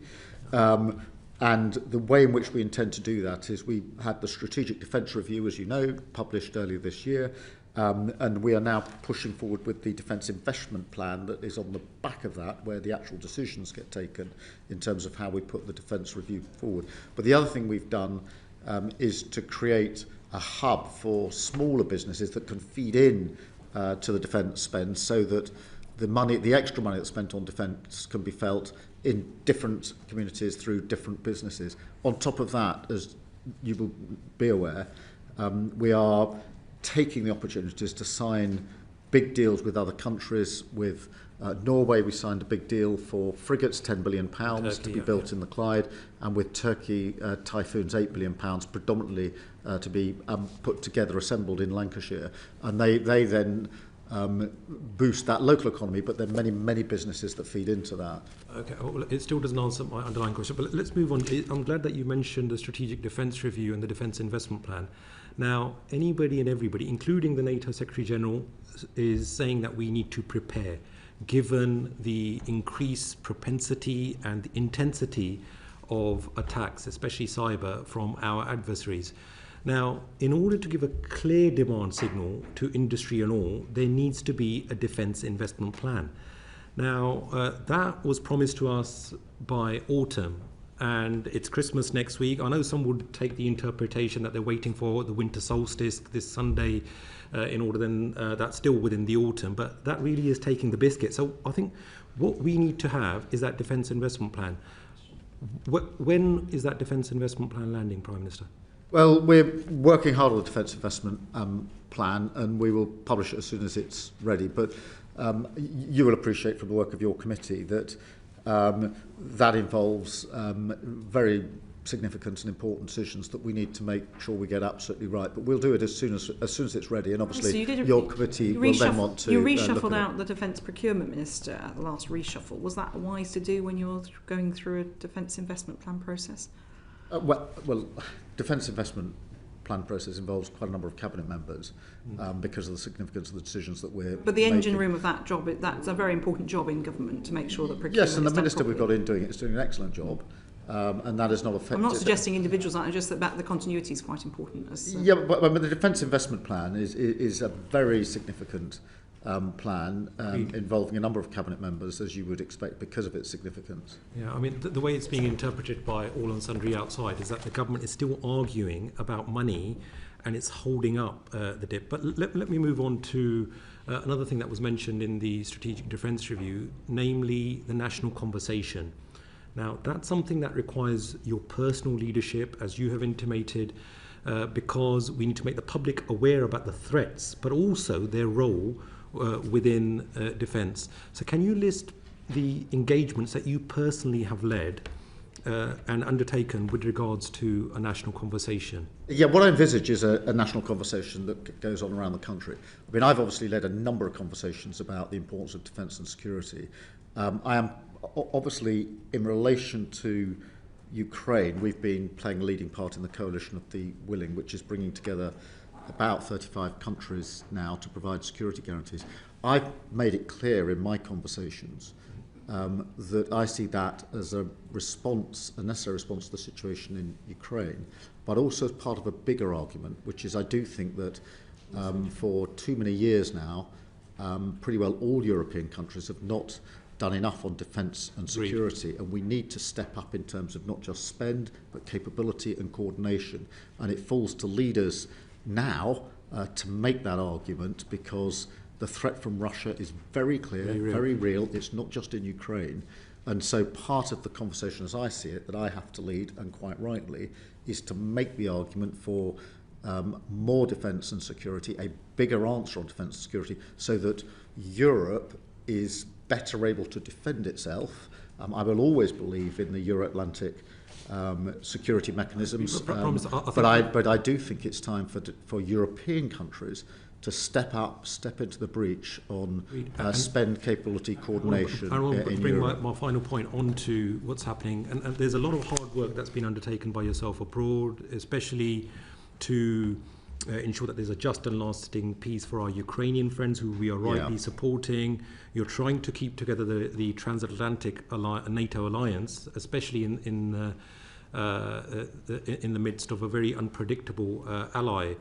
And the way in which we intend to do that is we had the Strategic Defence Review, as you know, published earlier this year, and we are now pushing forward with the Defence Investment Plan that is on the back of that, where the actual decisions get taken in terms of how we put the Defence Review forward. But the other thing we've done is to create a hub for smaller businesses that can feed in to the defence spend, so that the extra money that's spent on defence can be felt in different communities through different businesses. On top of that, as you will be aware, we are taking the opportunities to sign big deals with other countries. With Norway, we signed a big deal for frigates, £10 billion to be built in the Clyde, and with Turkey, Typhoons, £8 billion, predominantly to be put together, assembled in Lancashire. And they then boost that local economy, but there are many businesses that feed into that. Okay, well, it still doesn't answer my underlying question, but let's move on. I'm glad that you mentioned the Strategic Defence Review and the Defence Investment Plan. Now, anybody and everybody, including the NATO Secretary-General, is saying that we need to prepare, given the increased propensity and the intensity of attacks, especially cyber, from our adversaries. Now, in order to give a clear demand signal to industry and all, there needs to be a defence investment plan. Now, that was promised to us by autumn, and it's Christmas next week. I know some would take the interpretation that they're waiting for the winter solstice this Sunday in order then that's still within the autumn, but that really is taking the biscuit. So I think what we need to have is that defence investment plan. When is that defence investment plan landing, Prime Minister? Well, we're working hard on the defence investment plan, and we will publish it as soon as it's ready. But you will appreciate from the work of your committee that that involves very significant and important decisions that we need to make sure we get absolutely right. But we'll do it as soon as it's ready, and obviously so your committee will then want to. You reshuffled out the Defence Procurement Minister at the last reshuffle. Was that wise to do when you're going through a defence investment plan process? Well, defence investment plan process involves quite a number of cabinet members because of the significance of the decisions that we're But the making. engine room of that job, that's a very important job in government to make sure that procurement Yes, and the is done minister we've properly. got in doing it is doing an excellent job, and that is not affected. I'm not suggesting individuals aren't, just that the continuity is quite important. Yeah, but the defence investment plan is a very significant plan involving a number of cabinet members, as you would expect, because of its significance. Yeah, I mean, the way it's being interpreted by all and sundry outside is that the government is still arguing about money and it's holding up the dip. But let me move on to another thing that was mentioned in the Strategic Defence Review, namely the national conversation. Now, that's something that requires your personal leadership, as you have intimated, because we need to make the public aware about the threats, but also their role within defence. So can you list the engagements that you personally have led and undertaken with regards to a national conversation? Yeah, what I envisage is a national conversation that goes on around the country. I mean, I've obviously led a number of conversations about the importance of defence and security. I am obviously, in relation to Ukraine, we've been playing a leading part in the coalition of the willing, which is bringing together about 35 countries now to provide security guarantees. I've made it clear in my conversations that I see that as a response, a necessary response to the situation in Ukraine, but also as part of a bigger argument, which is I do think that for too many years now, pretty well all European countries have not done enough on defence and security, and we need to step up in terms of not just spend, but capability and coordination. And it falls to leaders now to make that argument, because the threat from Russia is very clear, very real. It's not just in Ukraine. And so part of the conversation, as I see it, that I have to lead, and quite rightly, is to make the argument for more defence and security, a bigger answer on defence and security, so that Europe is better able to defend itself. I will always believe in the Euro-Atlantic security mechanisms, but I do think it's time for European countries to step into the breach on spend capability coordination. I want to bring my final point on to what's happening, and there's a lot of hard work that's been undertaken by yourself abroad, especially to ensure that there's a just and lasting peace for our Ukrainian friends who we are rightly supporting. You're trying to keep together the transatlantic NATO alliance, especially in the midst of a very unpredictable ally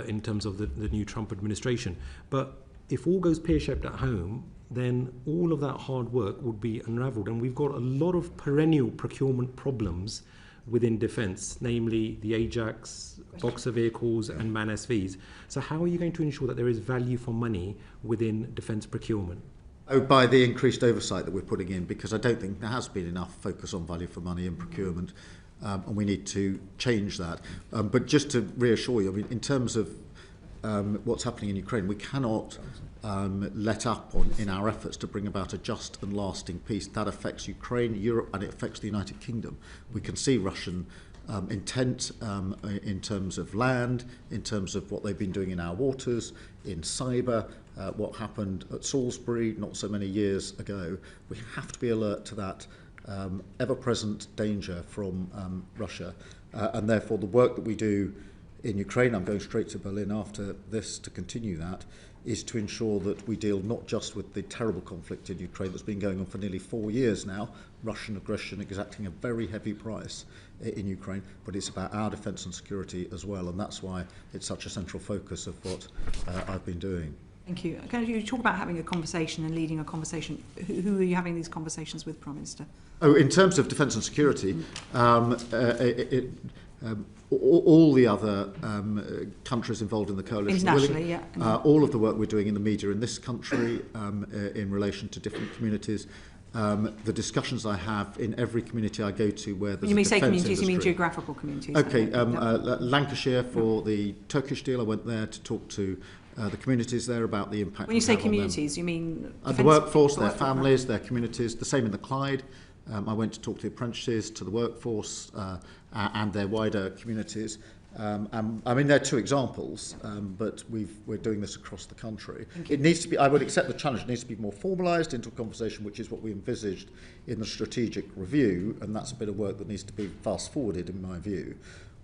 in terms of the new Trump administration. But if all goes pear-shaped at home, then all of that hard work would be unravelled. And we've got a lot of perennial procurement problems within defence, namely the Ajax, Boxer vehicles and MAN SVs. So how are you going to ensure that there is value for money within defence procurement? Oh, by the increased oversight that we're putting in, because I don't think there has been enough focus on value for money in procurement, and we need to change that. But just to reassure you, I mean, in terms of what's happening in Ukraine, we cannot let up in our efforts to bring about a just and lasting peace. That affects Ukraine, Europe, and it affects the United Kingdom. We can see Russian intent in terms of land, in terms of what they've been doing in our waters, in cyber, what happened at Salisbury not so many years ago. We have to be alert to that ever-present danger from Russia, and therefore the work that we do in Ukraine, I'm going straight to Berlin after this to continue that, is to ensure that we deal not just with the terrible conflict in Ukraine that's been going on for nearly 4 years now, Russian aggression exacting a very heavy price in Ukraine, but it's about our defence and security as well, and that's why it's such a central focus of what I've been doing. Thank you. Can you talk about having a conversation and leading a conversation? Who are you having these conversations with, Prime Minister? Oh, in terms of defence and security, all the other countries involved in the coalition, internationally, all of the work we're doing in the media in this country in relation to different communities, the discussions I have in every community I go to where there's you a may defence say communities, industry. you mean geographical communities? Okay, Lancashire for the Turkish deal, I went there to talk to the communities there about the impact. When you say communities, you mean the workforce, their families, their communities. The same in the Clyde. I went to talk to the apprentices, to the workforce, and their wider communities. I mean, they're two examples, but we're doing this across the country. It needs to be, I would accept the challenge, it needs to be more formalised into a conversation, which is what we envisaged in the strategic review, and that's a bit of work that needs to be fast-forwarded, in my view.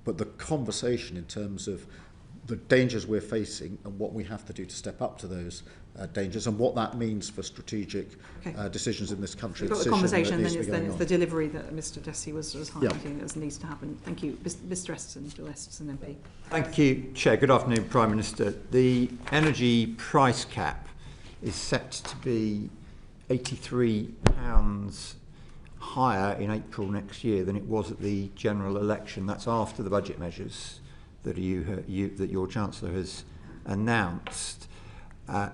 But the conversation in terms of the dangers we're facing and what we have to do to step up to those dangers and what that means for strategic decisions in this country. We've got the conversation, and then it's the delivery that Mr Dessy was highlighting as needs to happen. Thank you. Mr Eston, Bill Eston MP. Thank you, Chair. Good afternoon, Prime Minister. The energy price cap is set to be £83 higher in April next year than it was at the general election. That's after the budget measures that your Chancellor has announced.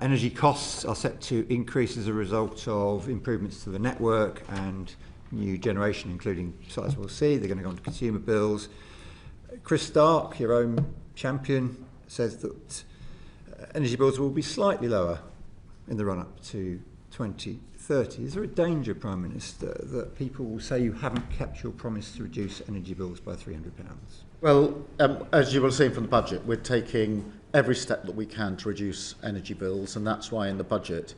Energy costs are set to increase as a result of improvements to the network and new generation, including sites we'll see. They're going to go on to consumer bills. Chris Stark, your own champion, says that energy bills will be slightly lower in the run-up to 2030. Is there a danger, Prime Minister, that people will say you haven't kept your promise to reduce energy bills by £300? Well, as you will see from the budget, we're taking every step that we can to reduce energy bills, and that's why in the budget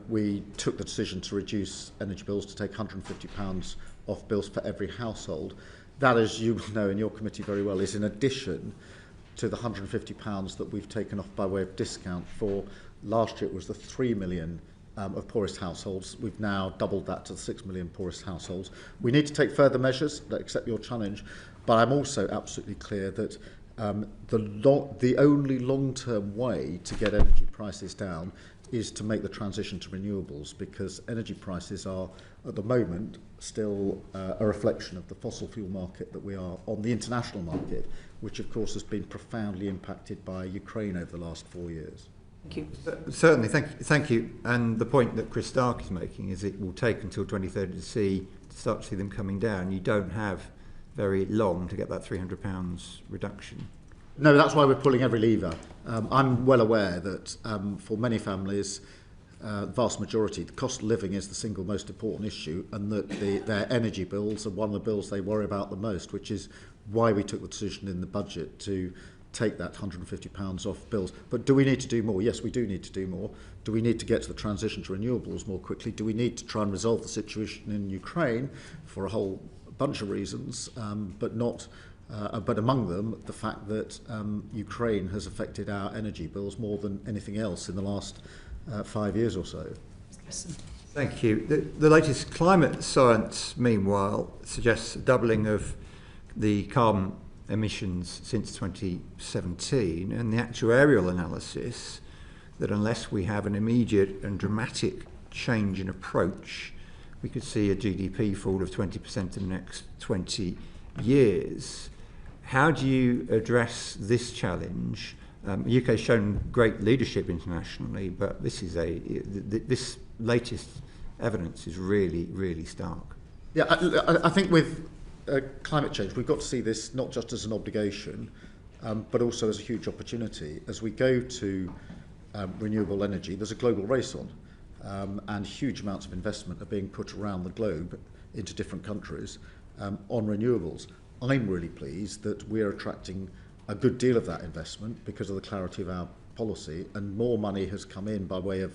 we took the decision to reduce energy bills to take £150 off bills for every household. That, as you know in your committee very well, is in addition to the £150 that we've taken off by way of discount for last year. It was the 3 million of poorest households. We've now doubled that to the 6 million poorest households. We need to take further measures that accept your challenge, but I'm also absolutely clear that the only long-term way to get energy prices down is to make the transition to renewables, because energy prices are, at the moment, still a reflection of the fossil fuel market that we are on, the international market, which of course has been profoundly impacted by Ukraine over the last 4 years. Thank you. Certainly, thank you. And the point that Chris Stark is making is it will take until 2030 to start to see them coming down. You don't have very long to get that £300 reduction. No, that's why we're pulling every lever. I'm well aware that for many families, the vast majority, the cost of living is the single most important issue, and that their energy bills are one of the bills they worry about the most, which is why we took the decision in the budget to take that £150 off bills. But do we need to do more? Yes, we do need to do more. Do we need to get to the transition to renewables more quickly? Do we need to try and resolve the situation in Ukraine for a whole bunch of reasons, but among them the fact that Ukraine has affected our energy bills more than anything else in the last 5 years or so. Thank you. The latest climate science, meanwhile, suggests a doubling of the carbon emissions since 2017, and the actuarial analysis that unless we have an immediate and dramatic change in approach, we could see a GDP fall of 20% in the next 20 years. How do you address this challenge? The UK has shown great leadership internationally, but this latest evidence is really, really stark. Yeah, I think with climate change, we've got to see this not just as an obligation, but also as a huge opportunity. As we go to renewable energy, there's a global race on, and huge amounts of investment are being put around the globe into different countries on renewables. I'm really pleased that we're attracting a good deal of that investment because of the clarity of our policy, and more money has come in by way of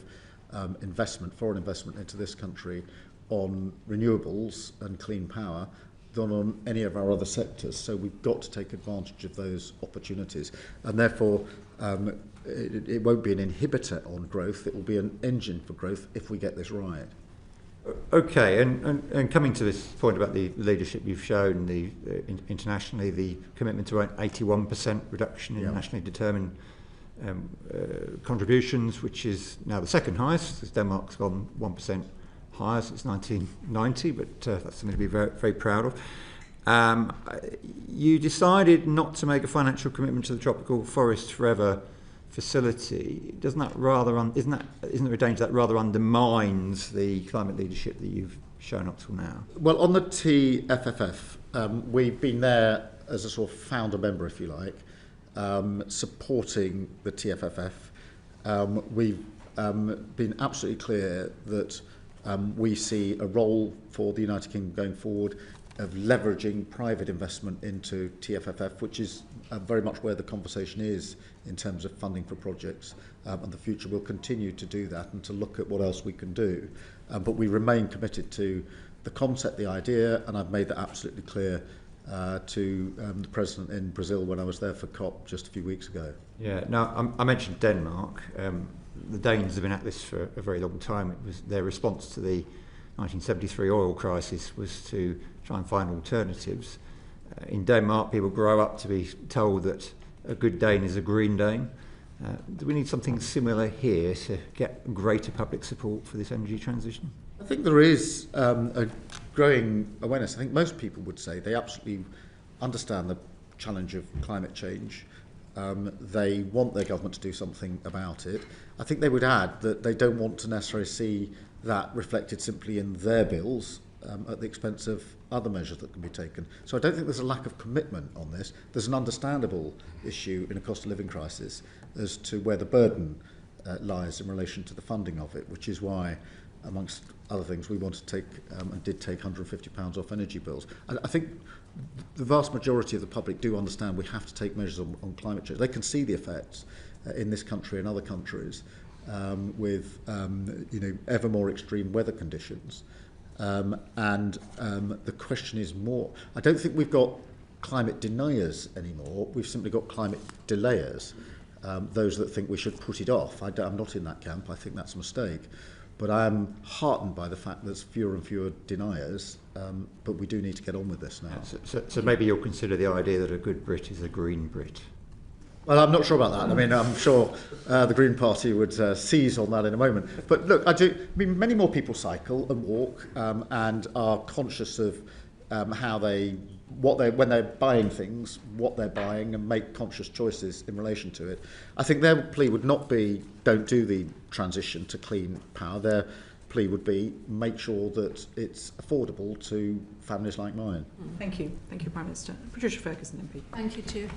foreign investment into this country on renewables and clean power than on any of our other sectors. So we've got to take advantage of those opportunities, and therefore it won't be an inhibitor on growth, it will be an engine for growth if we get this right. Okay, and coming to this point about the leadership you've shown internationally, the commitment to an 81% reduction in nationally determined contributions, which is now the second highest, as Denmark's gone 1% higher since 1990, but that's something to be very, very proud of. You decided not to make a financial commitment to the Tropical Forest Forever facility. Isn't there a danger that rather undermines the climate leadership that you've shown up till now? Well, on the TFFF, we've been there as a sort of founder member, if you like, supporting the TFFF. We've been absolutely clear that we see a role for the United Kingdom going forward of leveraging private investment into TFFF, which is very much where the conversation is in terms of funding for projects, and the future will continue to do that and to look at what else we can do. But we remain committed to the concept, the idea, and I've made that absolutely clear to the President in Brazil when I was there for COP just a few weeks ago. Yeah, now I mentioned Denmark. The Danes have been at this for a very long time. It was their response to the 1973 oil crisis was to try and find alternatives. In Denmark, people grow up to be told that a good Dane is a green Dane. Do we need something similar here to get greater public support for this energy transition? I think there is a growing awareness. I think most people would say they absolutely understand the challenge of climate change. They want their government to do something about it. I think they would add that they don't want to necessarily see that reflected simply in their bills at the expense of other measures that can be taken. So I don't think there's a lack of commitment on this. There's an understandable issue in a cost of living crisis as to where the burden lies in relation to the funding of it, which is why, amongst other things, we want to take and did take £150 off energy bills. I think the vast majority of the public do understand we have to take measures on climate change. They can see the effects in this country and other countries with ever more extreme weather conditions. The question is more. I don't think we've got climate deniers anymore. We've simply got climate delayers. Those that think we should put it off. I'm not in that camp. I think that's a mistake. But I am heartened by the fact that there's fewer and fewer deniers, but we do need to get on with this now. So maybe you'll consider the idea that a good Brit is a green Brit. Well, I'm not sure about that. I mean, I'm sure the Green Party would seize on that in a moment. But look, many more people cycle and walk and are conscious of when they're buying things, what they're buying, and make conscious choices in relation to it. I think their plea would not be don't do the transition to clean power. Their plea would be make sure that it's affordable to families like mine. Thank you, Prime Minister. Patricia Ferguson, MP. Thank you, Chair.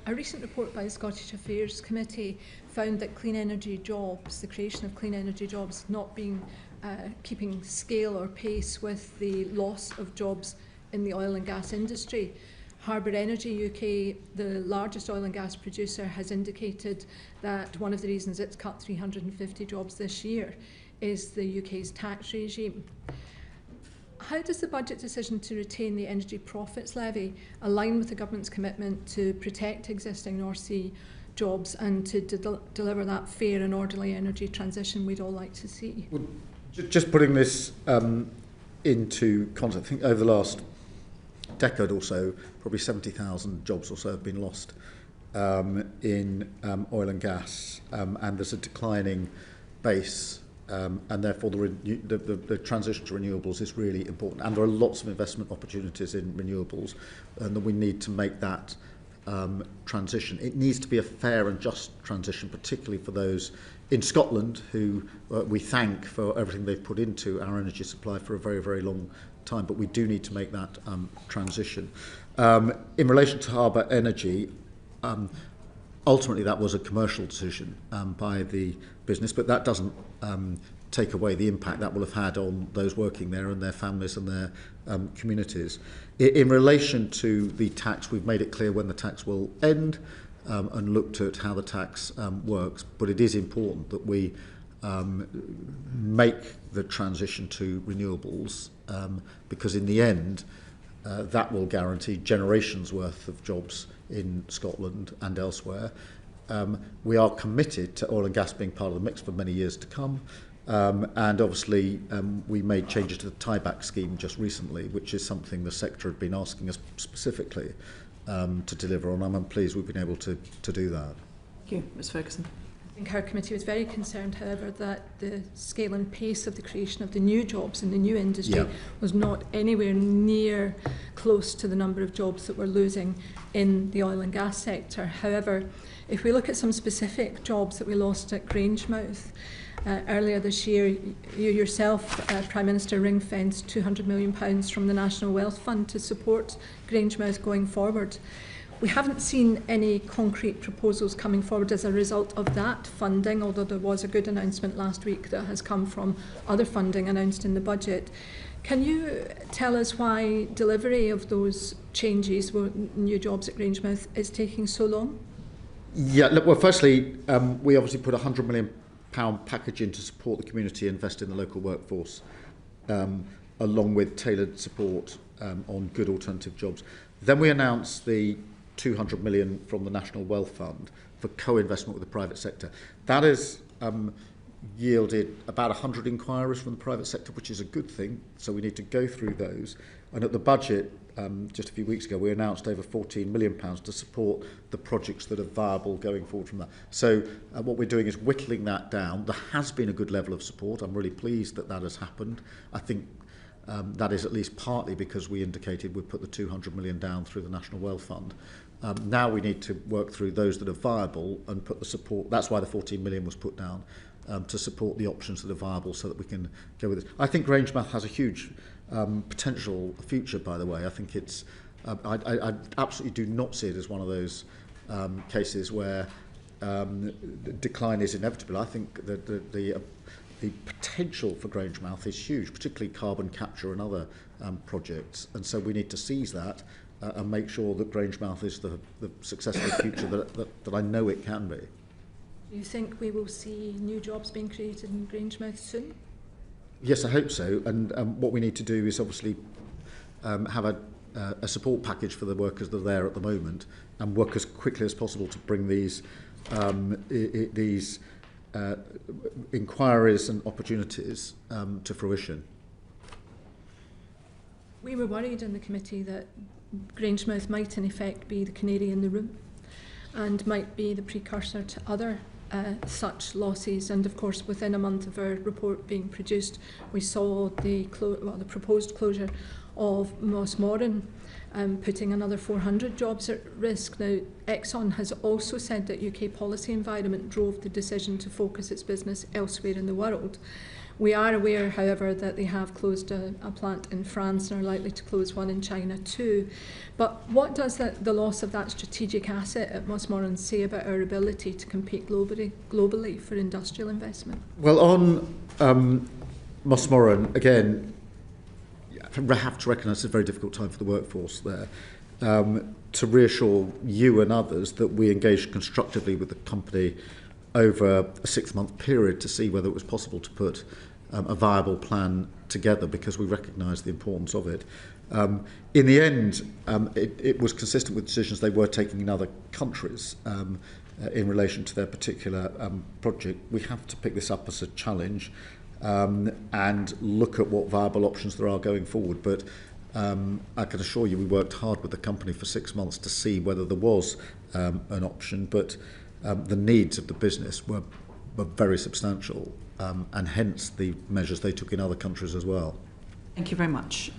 A recent report by the Scottish Affairs Committee found that clean energy jobs, the creation of clean energy jobs, not being keeping scale or pace with the loss of jobs in the oil and gas industry. Harbour Energy UK, the largest oil and gas producer, has indicated that one of the reasons it's cut 350 jobs this year is the UK's tax regime. How does the budget decision to retain the energy profits levy align with the government's commitment to protect existing North Sea jobs and to deliver that fair and orderly energy transition we'd all like to see? Well, just putting this into context, I think over the last decade or so, probably 70,000 jobs or so have been lost in oil and gas, and there's a declining base. And therefore the transition to renewables is really important, and there are lots of investment opportunities in renewables, and that we need to make that transition. It needs to be a fair and just transition, particularly for those in Scotland who we thank for everything they've put into our energy supply for a very, very long time, but we do need to make that transition. In relation to Harbour Energy, ultimately that was a commercial decision by the business, but that doesn't take away the impact that will have had on those working there and their families and their communities. In relation to the tax, we've made it clear when the tax will end and looked at how the tax works, but it is important that we make the transition to renewables because in the end that will guarantee generations worth of jobs in Scotland and elsewhere. We are committed to oil and gas being part of the mix for many years to come. And obviously we made changes to the tieback scheme just recently, which is something the sector had been asking us specifically to deliver on. I'm pleased we've been able to do that. Thank you, Ms Ferguson. I think our committee was very concerned, however, that the scale and pace of the creation of the new jobs in the new industry was not anywhere near close to the number of jobs that we're losing in the oil and gas sector. However, if we look at some specific jobs that we lost at Grangemouth, earlier this year, you yourself, Prime Minister, ring-fenced £200 million from the National Wealth Fund to support Grangemouth going forward. We haven't seen any concrete proposals coming forward as a result of that funding, although there was a good announcement last week that has come from other funding announced in the budget. Can you tell us why delivery of those changes, new jobs at Grangemouth, is taking so long? Yeah, look, well, firstly, we obviously put £100 million package in to support the community, invest in the local workforce, along with tailored support on good alternative jobs. Then we announced the £200 million from the National Wealth Fund for co-investment with the private sector. That has yielded about 100 inquiries from the private sector, which is a good thing, so we need to go through those. And at the budget, just a few weeks ago, we announced over £14 million to support the projects that are viable going forward from that. So what we're doing is whittling that down. There has been a good level of support. I'm really pleased that that has happened. I think That is at least partly because we indicated we'd put the 200 million down through the National Wealth Fund. Now we need to work through those that are viable and put the support. That's why the 14 million was put down, to support the options that are viable so that we can go with it. I think Grangemouth has a huge potential future, by the way. I think it's, I absolutely do not see it as one of those cases where decline is inevitable. I think that the potential for Grangemouth is huge, particularly carbon capture and other projects, and so we need to seize that and make sure that Grangemouth is the successful future that I know it can be. Do you think we will see new jobs being created in Grangemouth soon? Yes, I hope so, and what we need to do is obviously have a support package for the workers that are there at the moment and work as quickly as possible to bring these inquiries and opportunities to fruition. We were worried in the committee that Grangemouth might in effect be the canary in the room and might be the precursor to other such losses, and of course within a month of our report being produced we saw the proposed closure of Mossmoran, putting another 400 jobs at risk. Now, Exxon has also said that UK policy environment drove the decision to focus its business elsewhere in the world. We are aware, however, that they have closed a plant in France and are likely to close one in China too. But what does the loss of that strategic asset at Mossmoran say about our ability to compete globally for industrial investment? Well, on Mossmoran, again, I have to recognise it's a very difficult time for the workforce there. To reassure you and others that we engaged constructively with the company over a 6-month period to see whether it was possible to put a viable plan together, because we recognise the importance of it. In the end, it was consistent with decisions they were taking in other countries in relation to their particular project. We have to pick this up as a challenge and look at what viable options there are going forward. But I can assure you we worked hard with the company for 6 months to see whether there was an option, but the needs of the business were very substantial, and hence the measures they took in other countries as well. Thank you very much.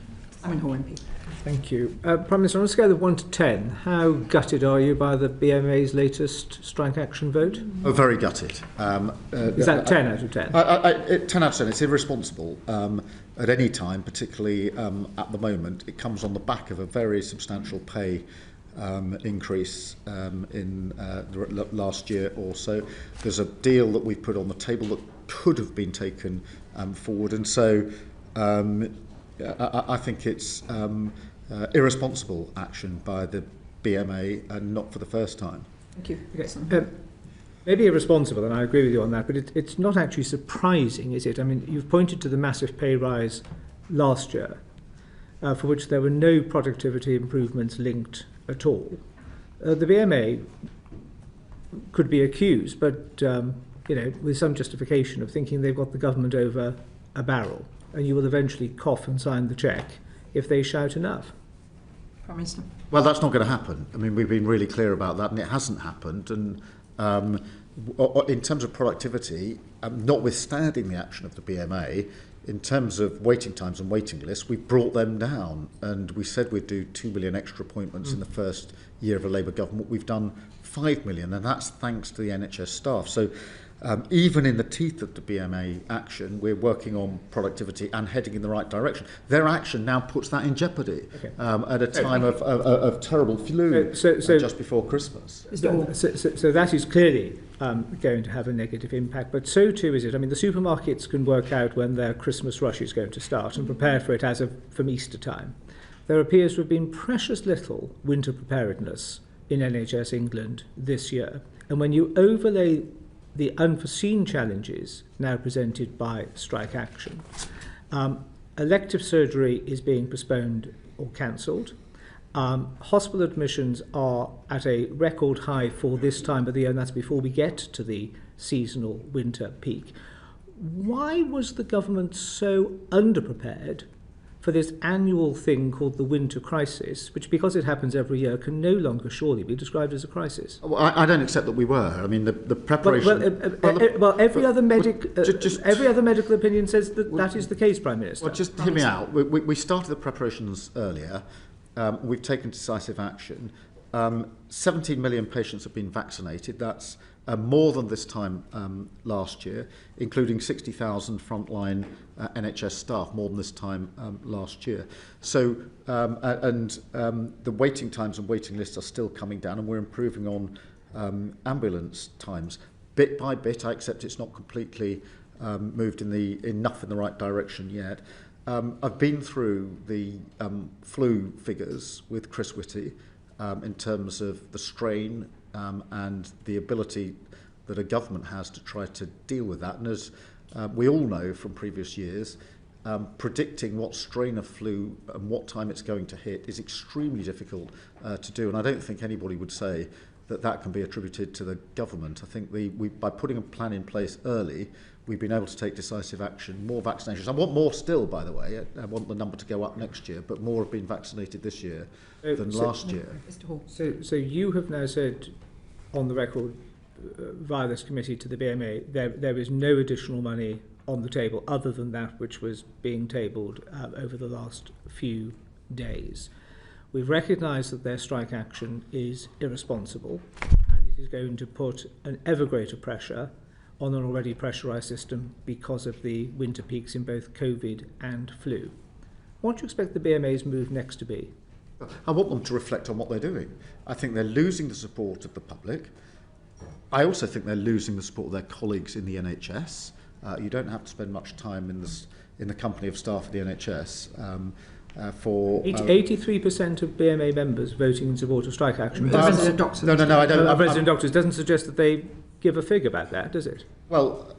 Simon Hall MP. Thank you. Prime Minister, on a scale of 1 to 10, how gutted are you by the BMA's latest strike action vote? Oh, very gutted. Is that 10 out of 10? 10 out of 10. It's irresponsible at any time, particularly at the moment. It comes on the back of a very substantial pay increase in the last year or so. There's a deal that we've put on the table that could have been taken forward, and so I think it's irresponsible action by the BMA, and not for the first time. Thank you. Okay. Maybe irresponsible, and I agree with you on that, but it's not actually surprising, is it? I mean, you've pointed to the massive pay rise last year, for which there were no productivity improvements linked at all. The BMA could be accused, but with some justification, of thinking they've got the government over a barrel, and you will eventually cough and sign the cheque if they shout enough. Prime Minister. Well, that's not going to happen. I mean, we've been really clear about that, and it hasn't happened. And in terms of productivity, notwithstanding the action of the BMA, in terms of waiting times and waiting lists, we brought them down, and we said we'd do 2 million extra appointments in the first year of a Labour government. We've done 5 million, and that's thanks to the NHS staff. So even in the teeth of the BMA action, we're working on productivity and heading in the right direction. Their action now puts that in jeopardy at a time of terrible flu just before Christmas. So that is clearly going to have a negative impact, but so too is it. I mean, the supermarkets can work out when their Christmas rush is going to start and prepare for it from Easter time. There appears to have been precious little winter preparedness in NHS England this year, and when you overlay the unforeseen challenges now presented by strike action, elective surgery is being postponed or cancelled. Hospital admissions are at a record high for this time of the year, and that's before we get to the seasonal winter peak. Why was the government so underprepared for this annual thing called the winter crisis, which, because it happens every year, can no longer surely be described as a crisis. Well, I don't accept that we were. I mean, the preparation... Every other medical opinion says that that is the case, Prime Minister. Well, just hear me out. We started the preparations earlier. We've taken decisive action. 17 million patients have been vaccinated. That's more than this time last year, including 60,000 frontline NHS staff, more than this time last year. So, the waiting times and waiting lists are still coming down, and we're improving on ambulance times. Bit by bit, I accept it's not completely moved enough in the right direction yet. I've been through the flu figures with Chris Whitty in terms of the strain and the ability that a government has to try to deal with that. And as we all know from previous years, predicting what strain of flu and what time it's going to hit is extremely difficult to do. And I don't think anybody would say that can be attributed to the government. I think by putting a plan in place early, we've been able to take decisive action, more vaccinations. I want more still, by the way. I want the number to go up next year, but more have been vaccinated this year than last year. Mr. Hall. So you have now said on the record via this committee to the BMA there is no additional money on the table other than that which was being tabled over the last few days. We've recognised that their strike action is irresponsible and it is going to put an ever greater pressure on an already pressurised system because of the winter peaks in both COVID and flu. What do you expect the BMA's move next to be? I want them to reflect on what they're doing. I think they're losing the support of the public. I also think they're losing the support of their colleagues in the NHS. You don't have to spend much time in the company of staff of the NHS for... 83% of BMA members voting in support of strike action. Resident doctors. No, I don't. Resident doctors doesn't suggest that they give a fig about that, does it? Well,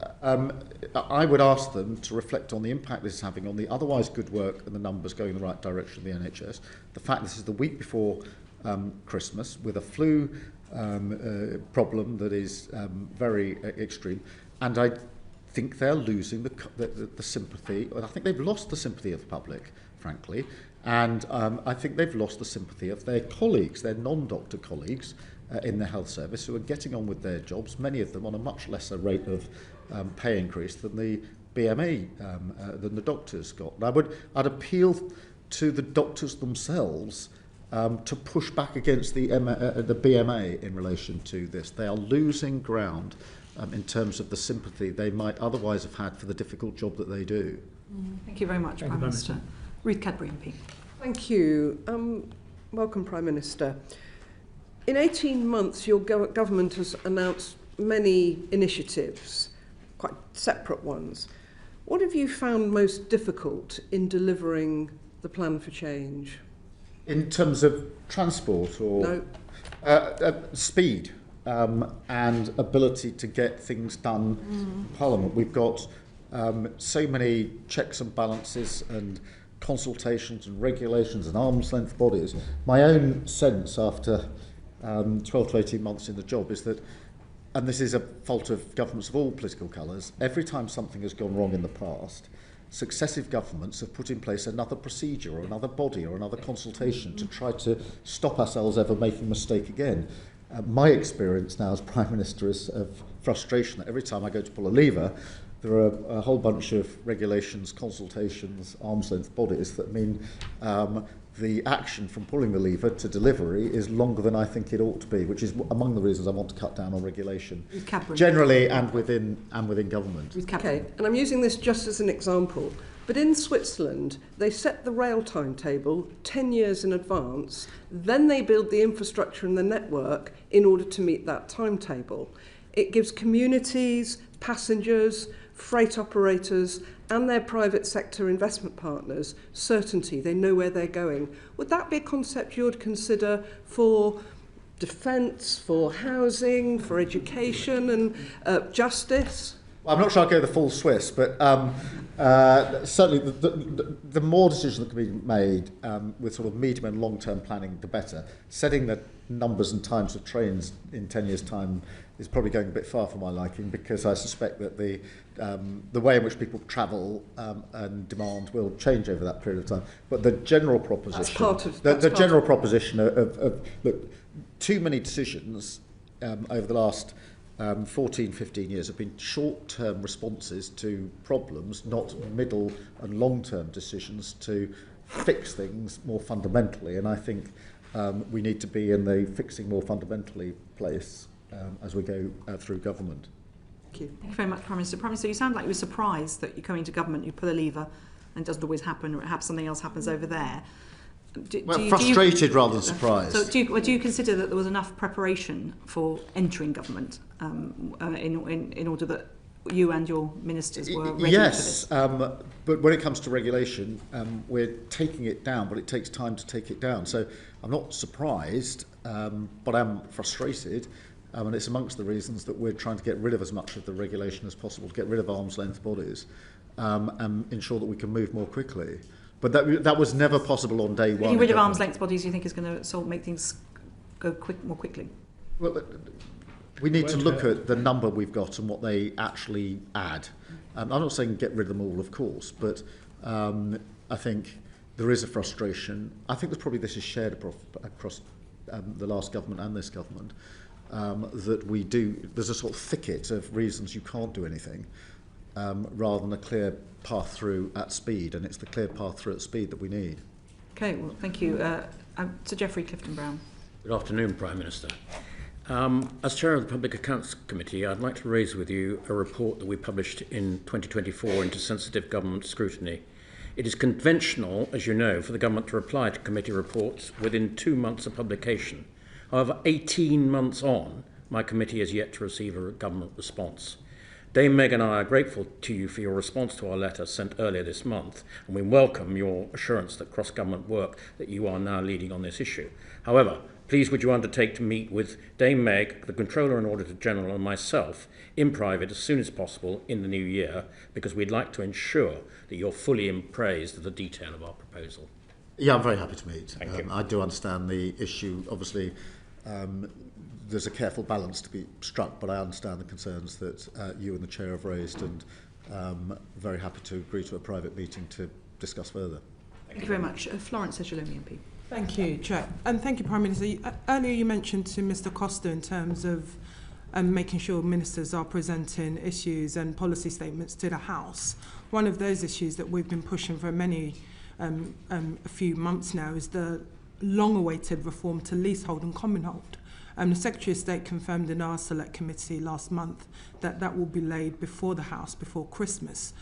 I would ask them to reflect on the impact this is having on the otherwise good work and the numbers going in the right direction of the NHS. The fact this is the week before Christmas with a flu problem that is very extreme, and I think they're losing the sympathy. I think they've lost the sympathy of the public, frankly, and I think they've lost the sympathy of their colleagues, their non-doctor colleagues in the health service who are getting on with their jobs, many of them on a much lesser rate of pay increase than the BMA, than the doctors got. And I'd appeal to the doctors themselves to push back against the BMA in relation to this. They are losing ground in terms of the sympathy they might otherwise have had for the difficult job that they do. Thank you very much, Prime Minister. Ruth Cadbury MP. Thank you. Welcome, Prime Minister. In 18 months, your government has announced many initiatives, quite separate ones. What have you found most difficult in delivering the plan for change? In terms of transport or speed and ability to get things done in Parliament. We've got so many checks and balances and consultations and regulations and arm's length bodies. My own sense after 12 to 18 months in the job is that, and this is a fault of governments of all political colours, every time something has gone wrong in the past, successive governments have put in place another procedure or another body or another consultation to try to stop ourselves ever making a mistake again. My experience now as Prime Minister is of frustration that every time I go to pull a lever, there are a whole bunch of regulations, consultations, arm's length bodies that mean the action from pulling the lever to delivery is longer than I think it ought to be, which is among the reasons I want to cut down on regulation generally and within government. Okay, and I'm using this just as an example, but in Switzerland they set the rail timetable 10 years in advance, then they build the infrastructure and the network in order to meet that timetable. It gives communities, passengers, freight operators and their private sector investment partners certainty. They know where they're going. Would that be a concept you would consider for defence, for housing, for education and justice? I'm not sure I'll go the full Swiss, but certainly the more decisions that can be made with sort of medium and long-term planning, the better. Setting the numbers and times of trains in 10 years' time is probably going a bit far for my liking, because I suspect that the way in which people travel and demand will change over that period of time. But the general proposition, the general proposition of look, too many decisions over the last 14, 15 years have been short-term responses to problems, not middle and long-term decisions to fix things more fundamentally. And I think we need to be in the fixing more fundamentally place as we go through government. Thank you. Thank you very much, Prime Minister. Prime Minister, you sound like you were surprised that you come into government, you pull a lever, and it doesn't always happen, or perhaps something else happens over there. Frustrated rather than surprised. So do you consider that there was enough preparation for entering government in order that you and your ministers were ready for this? Yes, but when it comes to regulation, we're taking it down, but it takes time to take it down. So I'm not surprised, but I'm frustrated. And it's amongst the reasons that we're trying to get rid of as much of the regulation as possible, to get rid of arm's length bodies and ensure that we can move more quickly. But that was never possible on day one. Getting rid of arm's length bodies, you think, is going to make things go more quickly? Well, we need to look at the number we've got and what they actually add. I'm not saying get rid of them all, of course, but I think there is a frustration. I think this is shared across the last government and this government, that there's a sort of thicket of reasons you can't do anything, rather than a clear path through at speed, and it's the clear path through at speed that we need. Okay, well, thank you. Sir Geoffrey Clifton-Brown. Good afternoon, Prime Minister. As Chair of the Public Accounts Committee, I'd like to raise with you a report that we published in 2024 into sensitive government scrutiny. It is conventional, as you know, for the government to reply to committee reports within 2 months of publication. However, 18 months on, my committee has yet to receive a government response. Dame Meg and I are grateful to you for your response to our letter sent earlier this month, and we welcome your assurance that cross-government work that you are now leading on this issue. However, please would you undertake to meet with Dame Meg, the Controller and Auditor General, and myself in private as soon as possible in the new year, because we'd like to ensure that you're fully appraised of the detail of our proposal. Yeah, I'm very happy to meet. Thank you. I do understand the issue. Obviously, there's a careful balance to be struck, but I understand the concerns that you and the Chair have raised, and very happy to agree to a private meeting to discuss further. Thank you very much. Florence Ejalomi MP. Thank you, Chair. And thank you, Prime Minister. Earlier you mentioned to Mr Costa in terms of making sure ministers are presenting issues and policy statements to the House. One of those issues that we've been pushing for a few months now is the long-awaited reform to leasehold and common hold. The Secretary of State confirmed in our select committee last month that will be laid before the House before Christmas.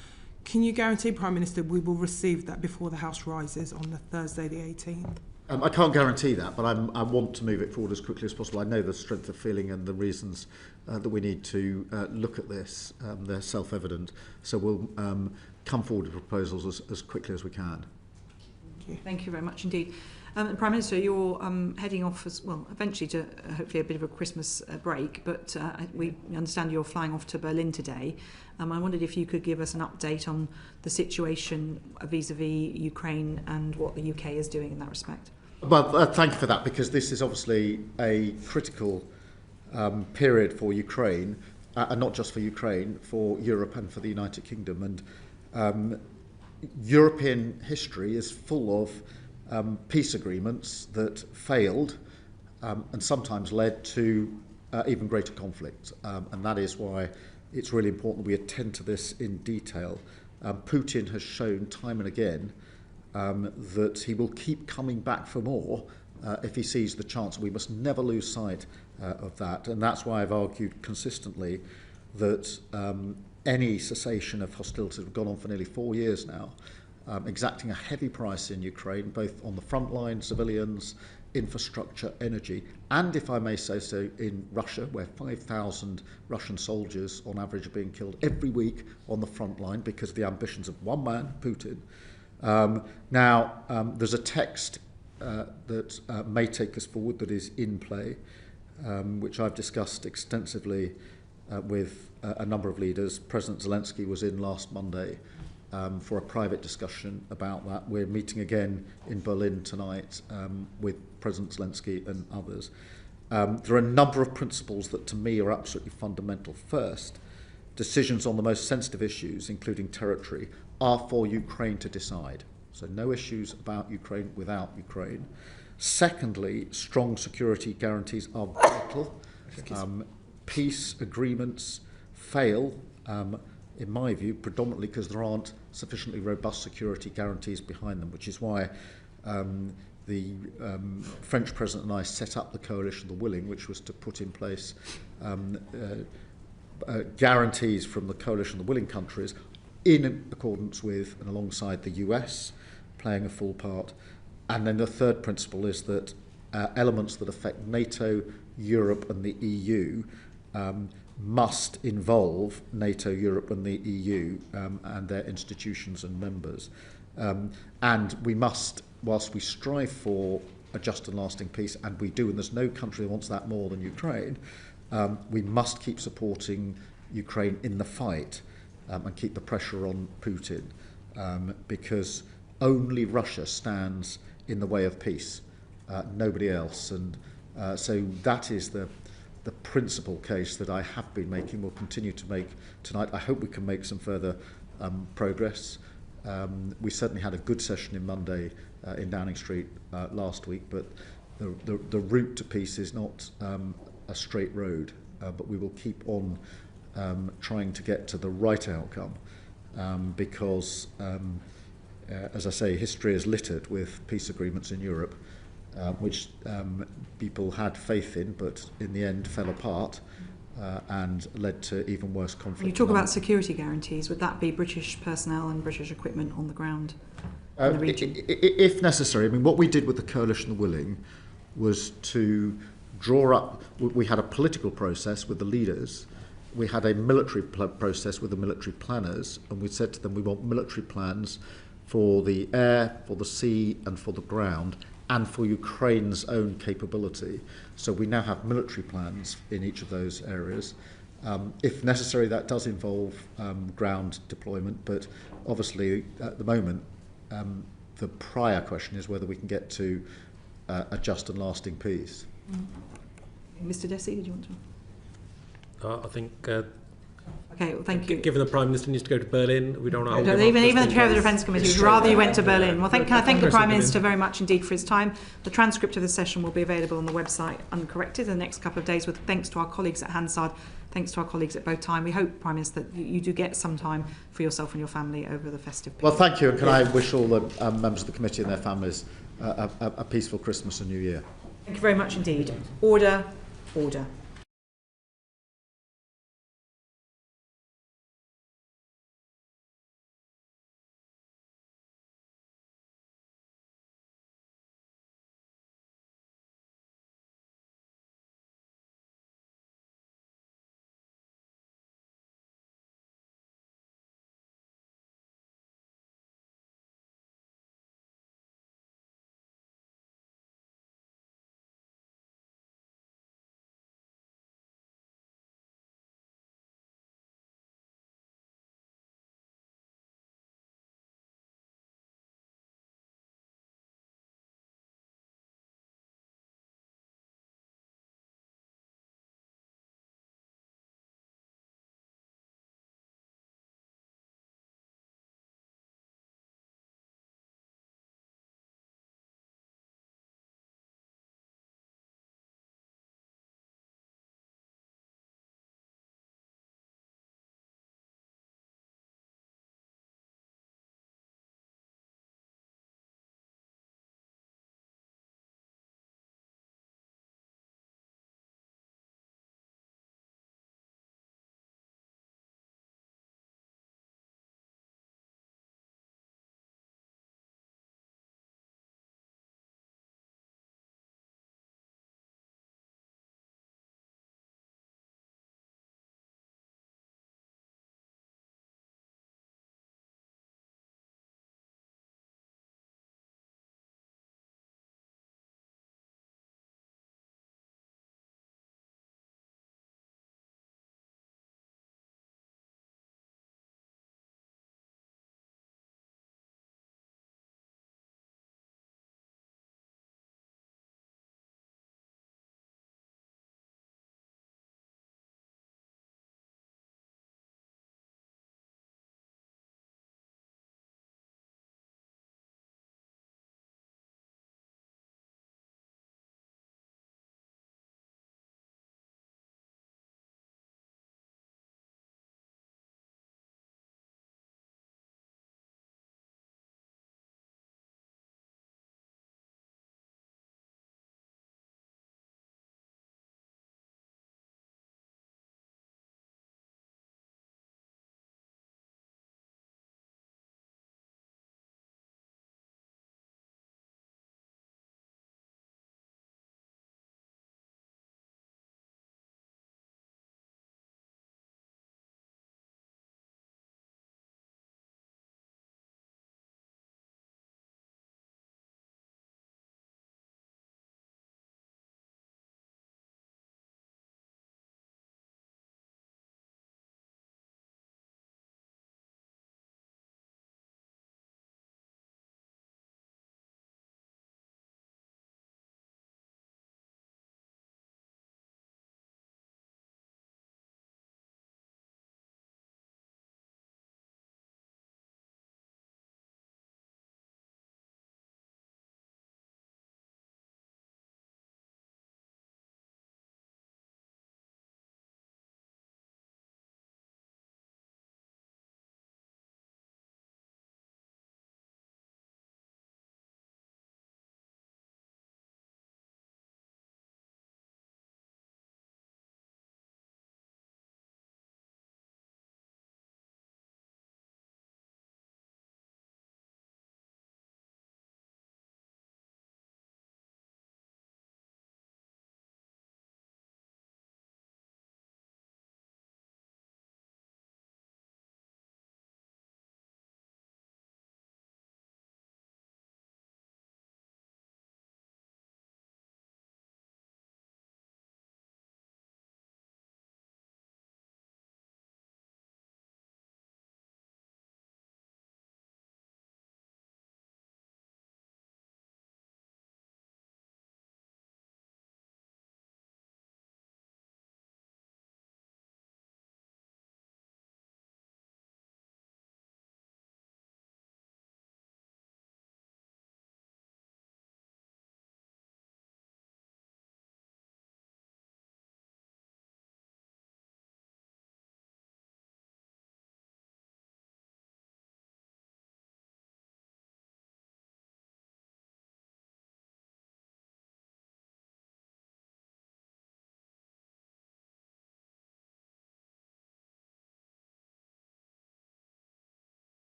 Can you guarantee, Prime Minister, we will receive that before the House rises on the Thursday the 18th? I can't guarantee that, but I want to move it forward as quickly as possible. I know the strength of feeling and the reasons that we need to look at this. They're self-evident. So we'll come forward with proposals as quickly as we can. Thank you. Thank you very much indeed. Prime Minister, you're heading off as well, eventually to hopefully a bit of a Christmas break, but we understand you're flying off to Berlin today. I wondered if you could give us an update on the situation vis-à-vis Ukraine and what the UK is doing in that respect. Well, thank you for that, because this is obviously a critical period for Ukraine, and not just for Ukraine, for Europe and for the United Kingdom. And European history is full of peace agreements that failed and sometimes led to even greater conflict. And that is why it's really important that we attend to this in detail. Putin has shown time and again that he will keep coming back for more if he sees the chance. We must never lose sight of that. And that's why I've argued consistently that any cessation of hostilities, we've gone on for nearly 4 years now, exacting a heavy price in Ukraine, both on the front line, civilians, infrastructure, energy, and, if I may say so, in Russia, where 5,000 Russian soldiers on average are being killed every week on the front line because of the ambitions of one man, Putin. There's a text that may take us forward that is in play, which I've discussed extensively with a number of leaders. President Zelensky was in last Monday for a private discussion about that. We're meeting again in Berlin tonight with President Zelensky and others. There are a number of principles that to me are absolutely fundamental. First, decisions on the most sensitive issues, including territory, are for Ukraine to decide. So no issues about Ukraine without Ukraine. Secondly, strong security guarantees are vital. Peace agreements fail, in my view, predominantly because there aren't sufficiently robust security guarantees behind them, which is why the French President and I set up the Coalition of the Willing, which was to put in place guarantees from the Coalition of the Willing countries in accordance with and alongside the US playing a full part. And then the third principle is that elements that affect NATO, Europe and the EU must involve NATO, Europe and the EU and their institutions and members. And we must, whilst we strive for a just and lasting peace, and we do, and there's no country that wants that more than Ukraine, we must keep supporting Ukraine in the fight and keep the pressure on Putin, because only Russia stands in the way of peace, nobody else. And so that is the principal case that I have been making, will continue to make tonight. I hope we can make some further progress. We certainly had a good session in Monday in Downing Street last week, but the route to peace is not a straight road, but we will keep on trying to get to the right outcome, because, as I say, history is littered with peace agreements in Europe, which people had faith in, but in the end fell apart and led to even worse conflict. When you talk about security guarantees, would that be British personnel and British equipment on the ground in the region? If necessary. I mean, what we did with the Coalition of the Willing was to draw up, we had a political process with the leaders, we had a military process with the military planners, and we said to them we want military plans for the air, for the sea and for the ground, and for Ukraine's own capability. So we now have military plans in each of those areas. If necessary, that does involve ground deployment, but obviously at the moment the prior question is whether we can get to a just and lasting peace. Mr. Dessy, did you want to? I think Okay, well, thank you. Given the Prime Minister needs to go to Berlin, we don't know how even the Chair of the Defence Committee would rather you went to Berlin. Well, can I thank the Prime Minister very much indeed for his time. The transcript of the session will be available on the website uncorrected in the next couple of days, with thanks to our colleagues at Hansard, thanks to our colleagues at both time. We hope, Prime Minister, that you do get some time for yourself and your family over the festive period. Well, thank you, and can I wish all the members of the committee and their families a peaceful Christmas and New Year. Thank you very much indeed. Order, order.